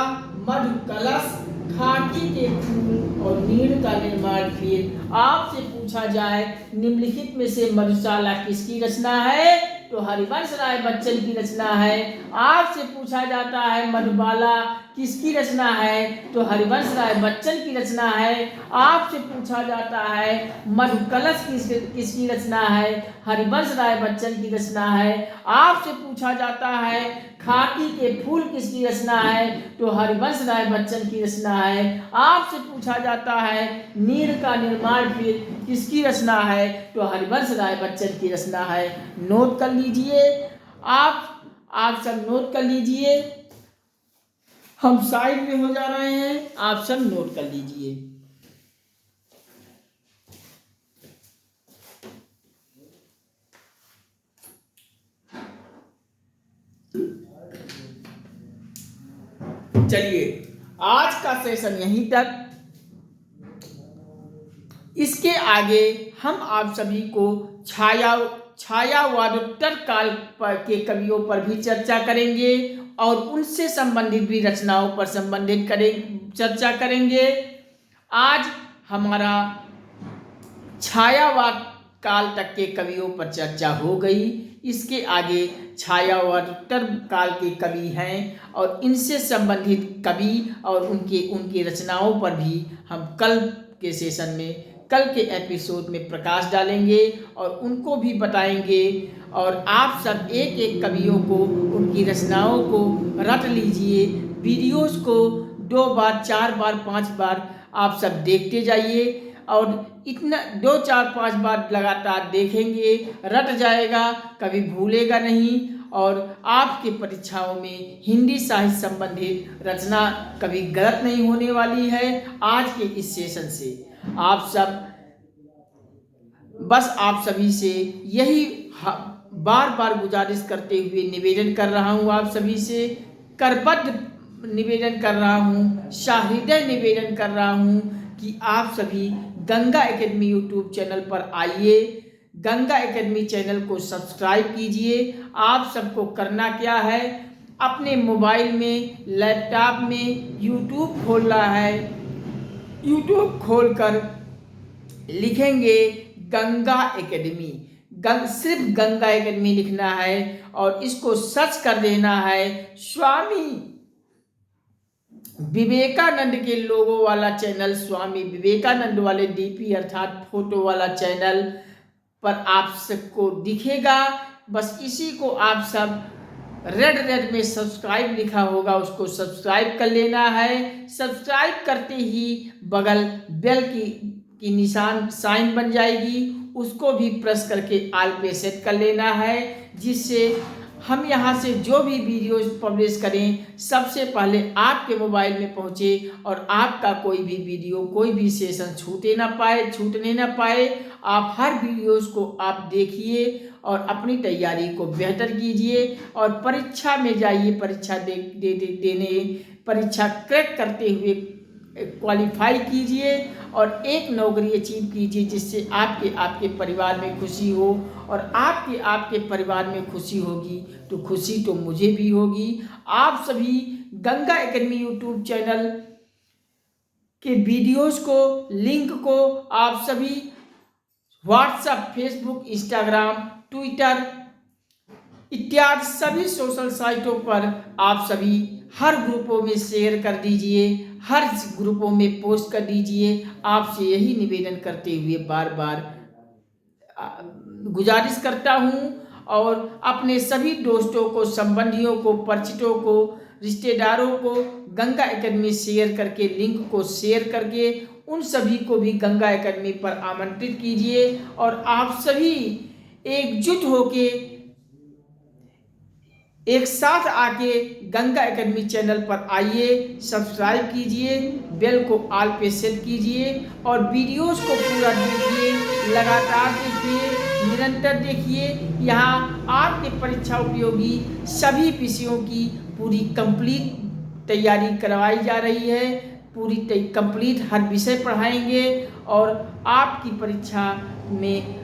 मधुकलश, खाकी के फूल और नीड़ का निर्माण फिर। आपसे पूछा जाए निम्नलिखित में से मधुशाला किसकी रचना है? तो हरिवंश राय बच्चन की रचना है। आपसे पूछा जाता है मधुबाला किसकी रचना है? तो हरिवंश राय बच्चन की रचना है। आपसे पूछा जाता है मधुकलश किसकी रचना है? हरिवंश राय बच्चन की रचना है। आपसे पूछा जाता है खाकी के फूल किसकी रचना है? तो हरिवंश राय बच्चन की रचना है। आपसे पूछा जाता है नीड़ का निर्माण फिर किसकी रचना है? तो हरिवंश राय बच्चन की रचना है। नोट कर लीजिए। आप सब नोट कर लीजिए। हम साइड में हो जा रहे हैं, आप सब नोट कर लीजिए। चलिए आज का सेशन यहीं तक। इसके आगे हम आप सभी को छायावादोत्तर काल के कवियों पर भी चर्चा करेंगे और उनसे संबंधित भी रचनाओं पर चर्चा करेंगे। आज हमारा छायावाद काल तक के कवियों पर चर्चा हो गई। इसके आगे छायावादोत्तर काल के कवि हैं और इनसे संबंधित कवि और उनकी रचनाओं पर भी हम कल के सेशन में, कल के एपिसोड में प्रकाश डालेंगे और उनको भी बताएंगे। और आप सब एक एक कवियों को, उनकी रचनाओं को रट लीजिए। वीडियोस को 2 बार 4 बार 5 बार आप सब देखते जाइए और इतना 2 4 5 बार लगातार देखेंगे, रट जाएगा, कभी भूलेगा नहीं। और आपके परीक्षाओं में हिंदी साहित्य संबंधित रचना कभी गलत नहीं होने वाली है। आज के इस सेशन से आप सब, बस आप सभी से यही बार बार गुजारिश करते हुए निवेदन कर रहा हूँ, आप सभी से करबद्ध निवेदन कर रहा हूँ, सहृदय निवेदन कर रहा हूँ कि आप सभी गंगा एकेडमी यूट्यूब चैनल पर आइए, गंगा एकेडमी चैनल को सब्सक्राइब कीजिए। आप सबको करना क्या है, अपने मोबाइल में, लैपटॉप में यूट्यूब खोलना है। यूट्यूब खोलकर लिखेंगे गंगा एकेडमी, सिर्फ गंगा एकेडमी लिखना है और इसको सर्च कर देना है। स्वामी विवेकानंद के लोगो वाला चैनल, स्वामी विवेकानंद वाले डीपी अर्थात फोटो वाला चैनल पर आप सबको दिखेगा। बस इसी को आप सब रेड में सब्सक्राइब लिखा होगा, उसको सब्सक्राइब कर लेना है। सब्सक्राइब करते ही बगल बेल की निशान साइन बन जाएगी, उसको भी प्रेस करके ऑल पे सेट कर लेना है, जिससे हम यहाँ से जो भी वीडियोस पब्लिश करें सबसे पहले आपके मोबाइल में पहुँचे और आपका कोई भी वीडियो, कोई भी सेशन छूटने ना पाए। आप हर वीडियोस को आप देखिए और अपनी तैयारी को बेहतर कीजिए और परीक्षा में जाइए, परीक्षा देने परीक्षा क्रैक करते हुए क्वालिफाई कीजिए और एक नौकरी अचीव कीजिए, जिससे आपके परिवार में खुशी हो। और आपके परिवार में खुशी होगी तो खुशी तो मुझे भी होगी। आप सभी गंगा एकेडमी यूट्यूब चैनल के वीडियोस को, लिंक को आप सभी व्हाट्सएप, फेसबुक, इंस्टाग्राम, ट्विटर इत्यादि सभी सोशल साइटों पर आप सभी हर ग्रुपों में शेयर कर दीजिए, हर ग्रुपों में पोस्ट कर दीजिए। आपसे यही निवेदन करते हुए बार बार गुजारिश करता हूँ। और अपने सभी दोस्तों को, संबंधियों को, परिचितों को, रिश्तेदारों को गंगा एकेडमी शेयर करके, लिंक को शेयर करके उन सभी को भी गंगा एकेडमी पर आमंत्रित कीजिए। और आप सभी एकजुट होके एक साथ आके गंगा एकेडमी चैनल पर आइए, सब्सक्राइब कीजिए, बेल को ऑल पे सेट कीजिए और वीडियोस को पूरा देखिए, लगातार देखिए, निरंतर देखिए। यहाँ आपके परीक्षा उपयोगी सभी विषयों की पूरी कंप्लीट तैयारी करवाई जा रही है। पूरी कंप्लीट हर विषय पढ़ाएंगे और आपकी परीक्षा में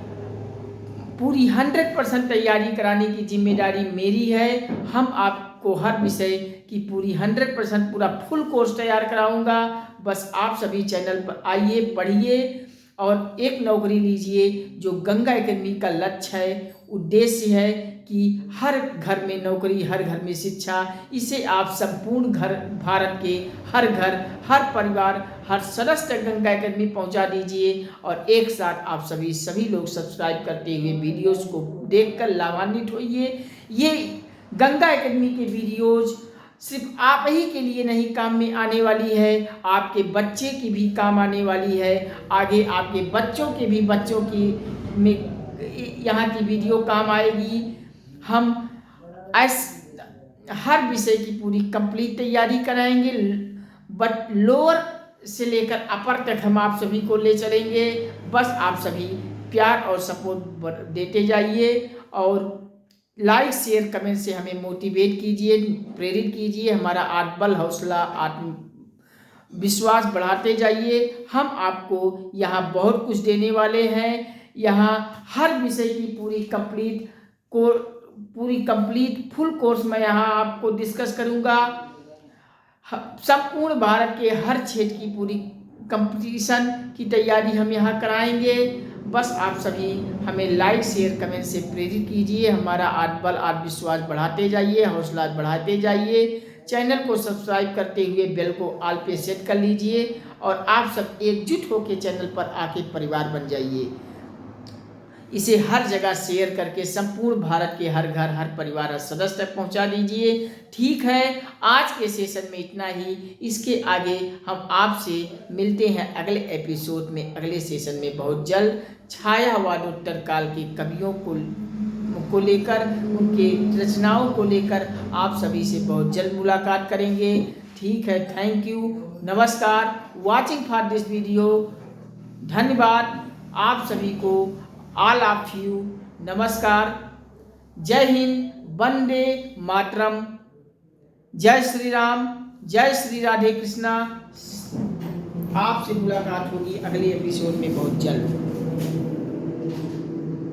पूरी 100% तैयारी कराने की जिम्मेदारी मेरी है। हम आपको हर विषय की पूरी 100% पूरा फुल कोर्स तैयार कराऊंगा। बस आप सभी चैनल पर आइए, पढ़िए और एक नौकरी लीजिए। जो गंगा एकेडमी का लक्ष्य है, उद्देश्य है कि हर घर में नौकरी, हर घर में शिक्षा। इसे आप संपूर्ण घर, भारत के हर घर, हर परिवार, हर सदस्य तक गंगा एकेडमी पहुंचा दीजिए। और एक साथ आप सभी लोग सब्सक्राइब करते हुए वीडियोस को देखकर लाभान्वित होइए। ये गंगा एकेडमी के वीडियोज सिर्फ आप ही के लिए नहीं काम में आने वाली है, आपके बच्चे की भी काम आने वाली है। आगे आपके बच्चों के भी, बच्चों की में यहाँ की वीडियो काम आएगी। हम हर विषय की पूरी कंप्लीट तैयारी कराएंगे। बट लोअर से लेकर अपर तक हम आप सभी को ले चलेंगे। बस आप सभी प्यार और सपोर्ट देते जाइए और लाइक, शेयर, कमेंट से हमें मोटिवेट कीजिए, प्रेरित कीजिए। हमारा आत्मबल, हौसला, आत्मविश्वास बढ़ाते जाइए। हम आपको यहाँ बहुत कुछ देने वाले हैं। यहाँ हर विषय की पूरी कंप्लीट फुल कोर्स मैं यहाँ आपको डिस्कस करूँगा। संपूर्ण भारत के हर क्षेत्र की पूरी कंपटीशन की तैयारी हम यहाँ कराएंगे। बस आप सभी हमें लाइक, शेयर, कमेंट से प्रेरित कीजिए। हमारा आत्मबल, आत्मविश्वास बढ़ाते जाइए, हौसला बढ़ाते जाइए। चैनल को सब्सक्राइब करते हुए बेल को ऑल पे सेट कर लीजिए और आप सब एकजुट होकर चैनल पर आके परिवार बन जाइए। इसे हर जगह शेयर करके संपूर्ण भारत के हर घर, हर परिवार, हर सदस्य तक पहुंचा दीजिए। ठीक है, आज के सेशन में इतना ही। इसके आगे हम आपसे मिलते हैं अगले एपिसोड में, अगले सेशन में बहुत जल्द। छायावादोत्तर काल के कवियों को लेकर, उनके रचनाओं को लेकर आप सभी से बहुत जल्द मुलाकात करेंगे। ठीक है, थैंक यू, नमस्कार, वॉचिंग फॉर दिस वीडियो। धन्यवाद आप सभी को, ऑल ऑफ यू। नमस्कार, जय हिंद, वंदे मातरम, जय श्री राम, जय श्री राधे कृष्णा। आपसे मुलाकात होगी अगले एपिसोड में बहुत जल्द।